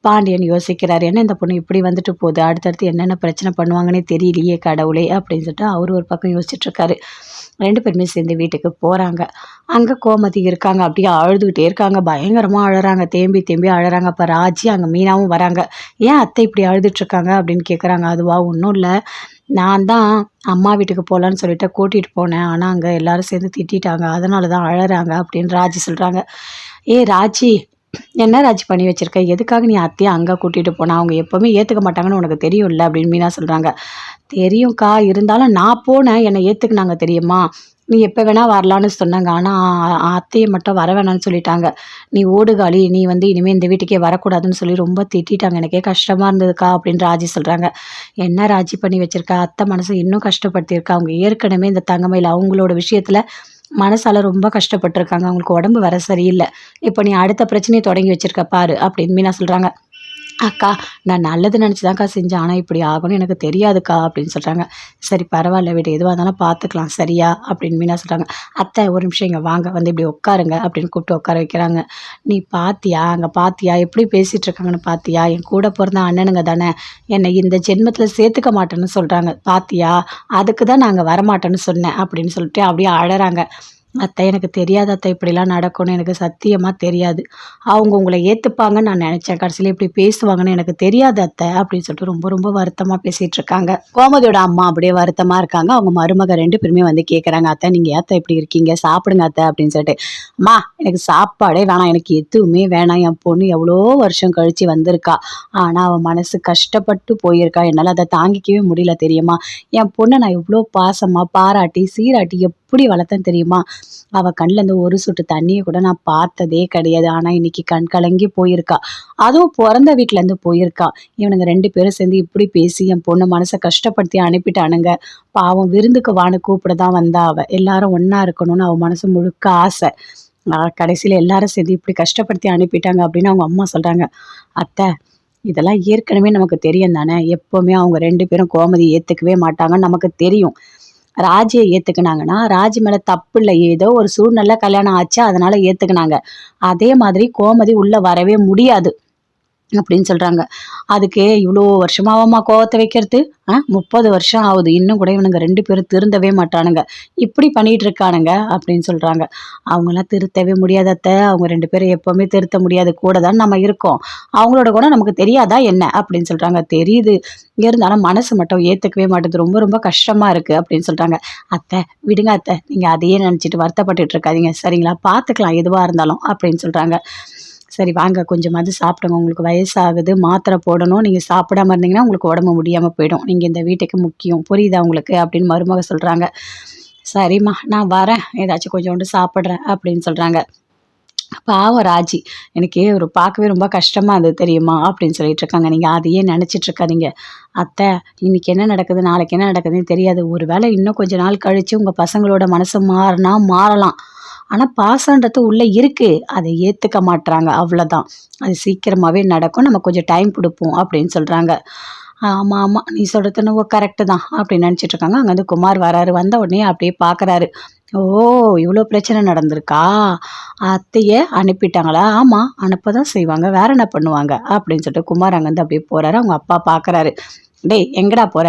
பாண்டியன் யோசிக்கிறாரு, என்ன இந்த பொண்ணு இப்படி வந்துட்டு போகுது, அடுத்தடுத்து என்னென்ன பிரச்சனை பண்ணுவாங்கன்னே தெரியலையே கடவுளே அப்படின்னு சொல்லிட்டு அவரு ஒரு பக்கம் யோசிச்சுட்டு இருக்காரு. 2 பேருமே சேர்ந்து வீட்டுக்கு போறாங்க. அங்க கோமதி இருக்காங்க. அப்படியே அழுதுகிட்டே இருக்காங்க. பயங்கரமா அழறாங்க. தேம்பி தேம்பி அழறாங்க. அப்ப ராஜி அங்க மீனாவும் வராங்க. ஏன் அத்தை இப்படி அழுதுட்டு இருக்காங்க அப்படின்னு கேக்குறாங்க. அதுவா ஒன்றும் இல்லை, நான் தான் அம்மா வீட்டுக்கு போகலான்னு சொல்லிட்டு கூட்டிட்டு போனேன், ஆனா அங்க எல்லாரும் சேர்ந்து திட்டிட்டாங்க, அதனால தான் அழறாங்க அப்படின்னு ராஜி சொல்றாங்க. ஏ ராஜி, என்ன ராஜி பண்ணி வச்சிருக்க? எதுக்காக நீ அத்தையை அங்கே கூட்டிகிட்டு போனா? அவங்க எப்போவுமே ஏற்றுக்க மாட்டாங்கன்னு உனக்கு தெரியும்ல அப்படின்னு மீனா சொல்கிறாங்க. தெரியும்க்கா, இருந்தாலும் நான் போனேன், என்னை ஏற்றுக்குனாங்க தெரியுமா? நீ எப்போ வேணால் வரலான்னு சொன்னாங்க, ஆனால் அத்தையை மட்டும் வர வேணாம்னு சொல்லிட்டாங்க. நீ ஓடுகாலி, நீ இனிமேல் இந்த வீட்டுக்கே வரக்கூடாதுன்னு சொல்லி ரொம்ப திட்டிட்டாங்க. எனக்கே கஷ்டமாக இருந்ததுக்கா அப்படின்னு ராஜி சொல்கிறாங்க. என்ன ராஜி பண்ணி வச்சிருக்கா? அத்தை மனசை இன்னும் கஷ்டப்படுத்தியிருக்கா. அவங்க ஏற்கனவே இந்த தங்கமயில் அவங்களோட விஷயத்தில் மனசால ரொம்ப கஷ்டப்பட்டுருக்காங்க. அவங்களுக்கு உடம்பு வர சரியில்லை. இப்போ நீ அடுத்த பிரச்சனையை தொடங்கி வச்சிருக்க பாரு அப்படின்னு மீனா சொல்கிறாங்க. அக்கா, நான் நல்லது நினச்சி தான்க்கா செஞ்சேன், ஆனால் இப்படி ஆகும்னு எனக்கு தெரியாதுக்கா அப்படின்னு சொல்கிறாங்க. சரி பரவாயில்ல விடு, எதுவாக இருந்தாலும் பார்த்துக்கலாம் சரியா அப்படின்னு மீனா சொல்கிறாங்க. அத்தை ஒரு நிமிஷம் இங்கே வாங்க, இப்படி உட்காருங்க அப்படின்னு கூப்பிட்டு உட்கார வைக்கிறாங்க. நீ பாத்தியா, அங்கே பாத்தியா எப்படி பேசிகிட்டு இருக்காங்கன்னு பாத்தியா? என் கூட பிறந்த அண்ணனுங்க தானே, என்னை இந்த ஜென்மத்தில் சேர்த்துக்க மாட்டேன்னு சொல்கிறாங்க பாத்தியா? அதுக்கு தான் நாங்கள் வரமாட்டேன்னு சொன்னேன் அப்படின்னு சொல்லிட்டு அப்படியே அழறாங்க. அத்தை எனக்கு தெரியாது அத்தை, இப்படிலாம் நடக்கும்னு எனக்கு சத்தியமாக தெரியாது. அவங்க உங்களை ஏற்றுப்பாங்கன்னு நான் நினச்சேன், கடைசியில் இப்படி பேசுவாங்கன்னு எனக்கு தெரியாது அத்தை அப்படின்னு சொல்லிட்டு ரொம்ப ரொம்ப வருத்தமாக பேசிகிட்டு இருக்காங்க. கோமதியோட அம்மா அப்படியே வருத்தமாக இருக்காங்க. அவங்க மருமக 2 பேருமே கேட்குறாங்க, அத்தை நீங்கள் ஏத்த இப்படி இருக்கீங்க, சாப்பிடுங்க அத்தை அப்படின்னு சொல்லிட்டு. அம்மா எனக்கு சாப்பாடே வேணாம், எனக்கு எதுவுமே வேணாம். என் பொண்ணு எவ்வளோ வருஷம் கழித்து வந்திருக்கா, ஆனால் அவன் மனசு கஷ்டப்பட்டு போயிருக்கா, என்னால் அதை தாங்கிக்கவே முடியல தெரியுமா? என் பொண்ணை நான் எவ்வளோ பாசமாக பாராட்டி சீராட்டி எப்படி வளர்த்தேன் தெரியுமா? அவள் கண்ணிலேருந்து ஒரு சொட்டு தண்ணியை கூட நான் பார்த்ததே கிடையாது. ஆனால் இன்னைக்கு கண் கலங்கி போயிருக்கா. அதுவும் பிறந்த வீட்டிலேருந்து போயிருக்கா. இவனுங்க 2 பேரும் சேர்ந்து இப்படி பேசி என் பொண்ணு மனசை கஷ்டப்படுத்தி அனுப்பிட்டானுங்க. பாவம் விருந்துக்கு வான்னு கூப்பிட தான் வந்தா அவள். எல்லாரும் ஒன்றா இருக்கணும்னு அவள் மனசு முழுக்க ஆசை. கடைசியில் எல்லாரும் சேர்ந்து இப்படி கஷ்டப்படுத்தி அனுப்பிட்டாங்க அப்படின்னு அவங்க அம்மா சொல்கிறாங்க. அத்தை இதெல்லாம் ஏற்கனவே நமக்கு தெரியும் தானே, எப்போவுமே அவங்க 2 பேரும் கோமதி ஏற்றுக்கவே மாட்டாங்கன்னு நமக்கு தெரியும். ராஜியை ஏற்றுக்கினாங்கன்னா ராஜி மேலே தப்பு இல்லை, ஏதோ ஒரு சூழ்நிலை கல்யாணம் ஆச்சு அதனால ஏற்றுக்கினாங்க. அதே மாதிரி கோமதி உள்ளே வரவே முடியாது அப்படின்னு சொல்கிறாங்க. அதுக்கு இவ்வளோ வருஷமாவம்மா கோவத்தை வைக்கிறது? 30 வருஷம் ஆகுது, இன்னும் கூட இவனுங்க 2 பேரும் திருந்தவே மாட்டானுங்க, இப்படி பண்ணிட்டு இருக்கானுங்க அப்படின்னு சொல்கிறாங்க. அவங்களாம் திருத்தவே முடியாத அத்தை, அவங்க 2 பேரும் எப்போவுமே திருத்த முடியாது, கூட தான் நம்ம இருக்கோம், அவங்களோட கூட நமக்கு தெரியாதா என்ன அப்படின்னு சொல்கிறாங்க. தெரியுது, இருந்தாலும் மனசு மட்டும் ஏற்றுக்கவே மாட்டேது, ரொம்ப ரொம்ப கஷ்டமாக இருக்குது அப்படின்னு சொல்கிறாங்க. அத்தை விடுங்க அத்தை, நீங்கள் அதையே நினச்சிட்டு வருத்தப்பட்டுட்டு இருக்காதீங்க சரிங்களா, பார்த்துக்கலாம் எதுவாக இருந்தாலும் அப்படின்னு சொல்கிறாங்க. சரி வாங்க கொஞ்சமாவது சாப்பிடுங்க, உங்களுக்கு வயசாகுது, மாத்திரை போடணும், நீங்கள் சாப்பிடாம இருந்தீங்கன்னா உங்களுக்கு உடம்பு முடியாமல் போயிடும், நீங்கள் இந்த வீட்டுக்கு முக்கியம், புரியுதா உங்களுக்கு அப்படின்னு மருமக சொல்கிறாங்க. சரிம்மா நான் வரேன், ஏதாச்சும் கொஞ்சோண்டு சாப்பிட்றேன் அப்படின்னு சொல்கிறாங்க. பாவம் ராஜி, எனக்கு ஒரு பார்க்கவே ரொம்ப கஷ்டமாக இருந்தது தெரியுமா அப்படின்னு சொல்லிட்டு இருக்காங்க. நீங்கள் அதையே நினச்சிட்டு இருக்காதீங்க அத்தை, இன்னைக்கு என்ன நடக்குது நாளைக்கு என்ன நடக்குதுன்னு தெரியாது, ஒரு வேளை இன்னும் கொஞ்ச நாள் கழித்து உங்கள் பசங்களோட மனசு மாறினா மாறலாம், ஆனால் பாசன்றது உள்ளே இருக்குது, அதை ஏற்றுக்க மாட்றாங்க அவ்வளோதான், அது சீக்கிரமாகவே நடக்கும், நம்ம கொஞ்சம் டைம் கொடுப்போம் அப்படின்னு சொல்கிறாங்க. ஆமாம் ஆமாம் நீ சொல்கிறது என்னவோ கரெக்டு தான் அப்படின்னு நினச்சிட்டு இருக்காங்க. அங்கே வந்து குமார் வராரு, வந்த உடனே அப்படியே பார்க்குறாரு. ஓ இவ்வளோ பிரச்சனை நடந்திருக்கா, அத்தையை அனுப்பிட்டாங்களா? ஆமாம் அனுப்ப தான் செய்வாங்க, வேற என்ன பண்ணுவாங்க அப்படின்னு சொல்லிட்டு குமார் அங்கேருந்து அப்படியே போகிறாரு. அவங்க அப்பா பார்க்குறாரு. டேய் எங்கடா போகிற?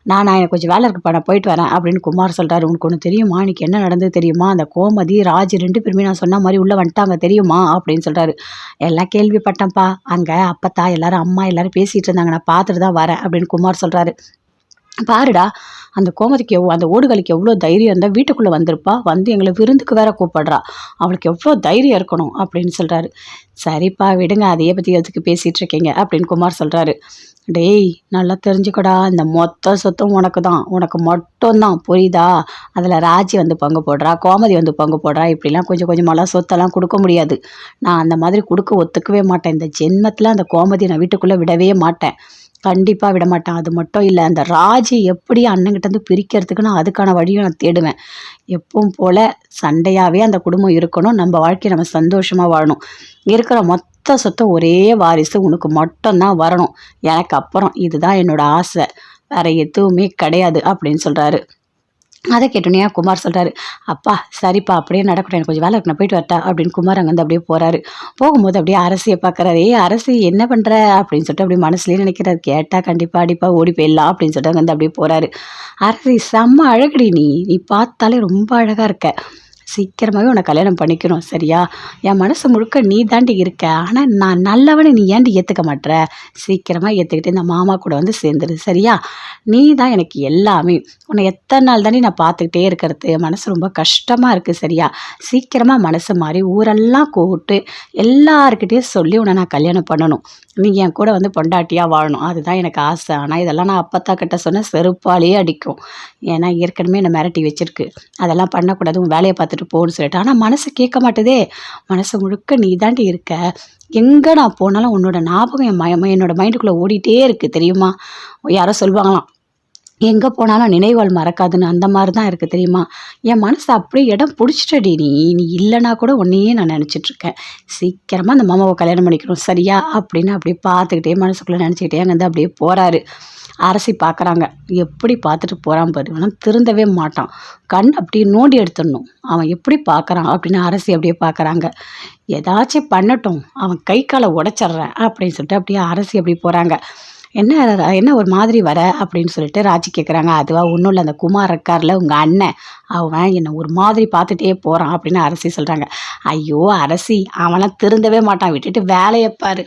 நான் எனக்கு கொஞ்சம் வேலை இருக்குப்பா, நான் போயிட்டு வரேன் அப்படின்னு குமார் சொல்கிறாரு. உனக்கு ஒன்று தெரியுமா, இன்னைக்கு என்ன நடந்தது தெரியுமா? அந்த கோமதி ராஜ் 2 பேருமே நான் சொன்ன மாதிரி உள்ளே வந்துட்டாங்க தெரியுமா அப்படின்னு சொல்கிறாரு. எல்லாம் கேள்விப்பட்டேன்ப்பா, அங்கே அப்பத்தா எல்லாரும் அம்மா எல்லாரும் பேசிகிட்டு இருந்தாங்க, நான் பார்த்துட்டு தான் வரேன் அப்படின்னு குமார் சொல்கிறாரு. பாருடா, அந்த கோமதிக்கு அந்த ஓடுகளுக்கு எவ்வளோ தைரியம் இருந்தால் வீட்டுக்குள்ளே வந்திருப்பா, வந்து எங்களை விருந்துக்கு வேற கூப்பிடுறா, அவளுக்கு எவ்வளோ தைரியம் இருக்கணும் அப்படின்னு சொல்கிறாரு. சரிப்பா விடுங்க, அதையே பற்றி எதுக்கு பேசிகிட்டு இருக்கீங்க அப்படின்னு குமார் சொல்கிறாரு. டேய் நல்லா தெரிஞ்சுக்கடா, இந்த மொத்த சொத்தும் உனக்கு தான், உனக்கு மட்டும்தான் புரியுதா? அதில் ராஜி வந்து பங்கு போடுறா, கோமதி வந்து பங்கு போடுறா, இப்படிலாம் கொஞ்சம் கொஞ்சமெல்லாம் சொத்தெல்லாம் கொடுக்க முடியாது, நான் அந்த மாதிரி கொடுக்க ஒத்துக்கவே மாட்டேன், இந்த ஜென்மத்தில் அந்த கோமதியை நான் வீட்டுக்குள்ளே விடவே மாட்டேன், கண்டிப்பாக விட மாட்டேன். அது மட்டும் இல்லை, அந்த ராஜி எப்படி அண்ணங்கிட்டேருந்து பிரிக்கிறதுக்கு நான் அதுக்கான வழியும் நான் தேடுவேன். எப்பவும் போல் சண்டையாகவே அந்த குடும்பம் இருக்கணும், நம்ம வாழ்க்கையை நம்ம சந்தோஷமாக வாழணும், இருக்கிற மொத்த சொத்தம் ஒரே வாரிசு உனக்கு மட்டும்தான் வரணும், எனக்கு அப்புறம் இதுதான் என்னோட ஆசை, வேற எதுவுமே கிடையாது அப்படின்னு சொல்கிறாரு. அதை கேட்டோன்னே குமார் சொல்கிறாரு. அப்பா சரிப்பா அப்படியே நடக்கட்டும், எனக்கு கொஞ்சம் வேலை இருக்கு, நான் போயிட்டு வரட்டா அப்படின்னு குமார் அங்கேருந்து அப்படியே போகிறாரு. போகும்போது அப்படியே அரசியை பார்க்குறாரு. அரசி என்ன பண்ணுற அப்படின்னு சொல்லிட்டு அப்படியே மனசுலேயே நினைக்கிறாரு. கேட்டால் கண்டிப்பாக அடிப்பாக ஓடி போயிடலாம் அப்படின்னு சொல்லிட்டு அங்கேருந்து அப்படியே போகிறாரு. அரசி செம்ம அழகுடி, நீ பார்த்தாலே ரொம்ப அழகாக இருக்க, சீக்கிரமாகவே உன்னை கல்யாணம் பண்ணிக்கணும் சரியா? என் மனசு முழுக்க நீ தாண்டி இருக்க. ஆனால் நான் நல்லவனை நீ ஏன்டி ஏற்றுக்க மாட்ற? சீக்கிரமாக ஏற்றுக்கிட்டு இந்த மாமா கூட வந்து சேர்ந்துரு சரியா? நீ தான் எனக்கு எல்லாமே. உன்னை எத்தனை நாள் தாண்டி நான் பார்த்துக்கிட்டே இருக்கிறது? என் மனசு ரொம்ப கஷ்டமாக இருக்குது சரியா? சீக்கிரமாக மனசு மாறி ஊரெல்லாம் கூப்பிட்டு எல்லாருக்கிட்டேயும் சொல்லி உன்னை நான் கல்யாணம் பண்ணணும். நீ என் கூட வந்து பொண்டாட்டியாக வாழணும். அதுதான் எனக்கு ஆசை. ஆனால் இதெல்லாம் நான் அப்பத்தா கிட்ட சொன்ன செருப்பாலேயே அடிக்கும். ஏன்னா ஏற்கனவே என்னை மிரட்டி வச்சிருக்கு. அதெல்லாம் பண்ணக்கூடாது, உன் வேலையை பார்த்துட்டு போன்னு சொல்லிட்டு. ஆனால் மனசு கேட்க மாட்டுதே. மனசு முழுக்க நீ தாண்டி இருக்க. எங்கே நான் போனாலும் உன்னோட ஞாபகம் என்னோட மைண்டுக்குள்ளே ஓடிட்டே இருக்குது தெரியுமா? யாரோ சொல்லுவாங்களாம், எங்கே போனாலும் நினைவுகள் மறக்காதுன்னு. அந்த மாதிரி தான் இருக்குது தெரியுமா? என் மனசு அப்படியே இடம் பிடிச்சிட்டடி நீ. நீ இல்லைனா கூட உன்னையே நான் நினச்சிட்ருக்கேன். சீக்கிரமாக அந்த மாமாவை கல்யாணம் பண்ணிக்கணும் சரியா? அப்படின்னு அப்படியே பார்த்துக்கிட்டே மனசுக்குள்ளே நினச்சிக்கிட்டே அங்கேருந்து அப்படியே போகிறாரு. அரசி பார்க்குறாங்க. எப்படி பார்த்துட்டு போகிறான் பாரு. ஆனால் திருந்தவே மாட்டான். கண் அப்படியே நோண்டி எடுத்துடணும். அவன் எப்படி பார்க்குறான் அப்படின்னு அரசி அப்படியே பார்க்குறாங்க. ஏதாச்சும் பண்ணட்டும், அவன் கை காலை உடச்சிட்றேன் அப்படின்னு சொல்லிட்டு அப்படியே அரசி அப்படி போகிறாங்க. என்ன ஒரு மாதிரி வர அப்படின்னு சொல்லிட்டு ராஜி கேட்குறாங்க. அதுவா ஒன்றும் இல்லை, அந்த குமார் இருக்கார்ல உங்கள் அண்ணன், அவன் என்னை ஒரு மாதிரி பார்த்துட்டே போகிறான் அப்படின்னு அரசி சொல்கிறாங்க. ஐயோ அரசி, அவன்லாம் திருந்தவே மாட்டான், விட்டுட்டு வேலையை பாரு.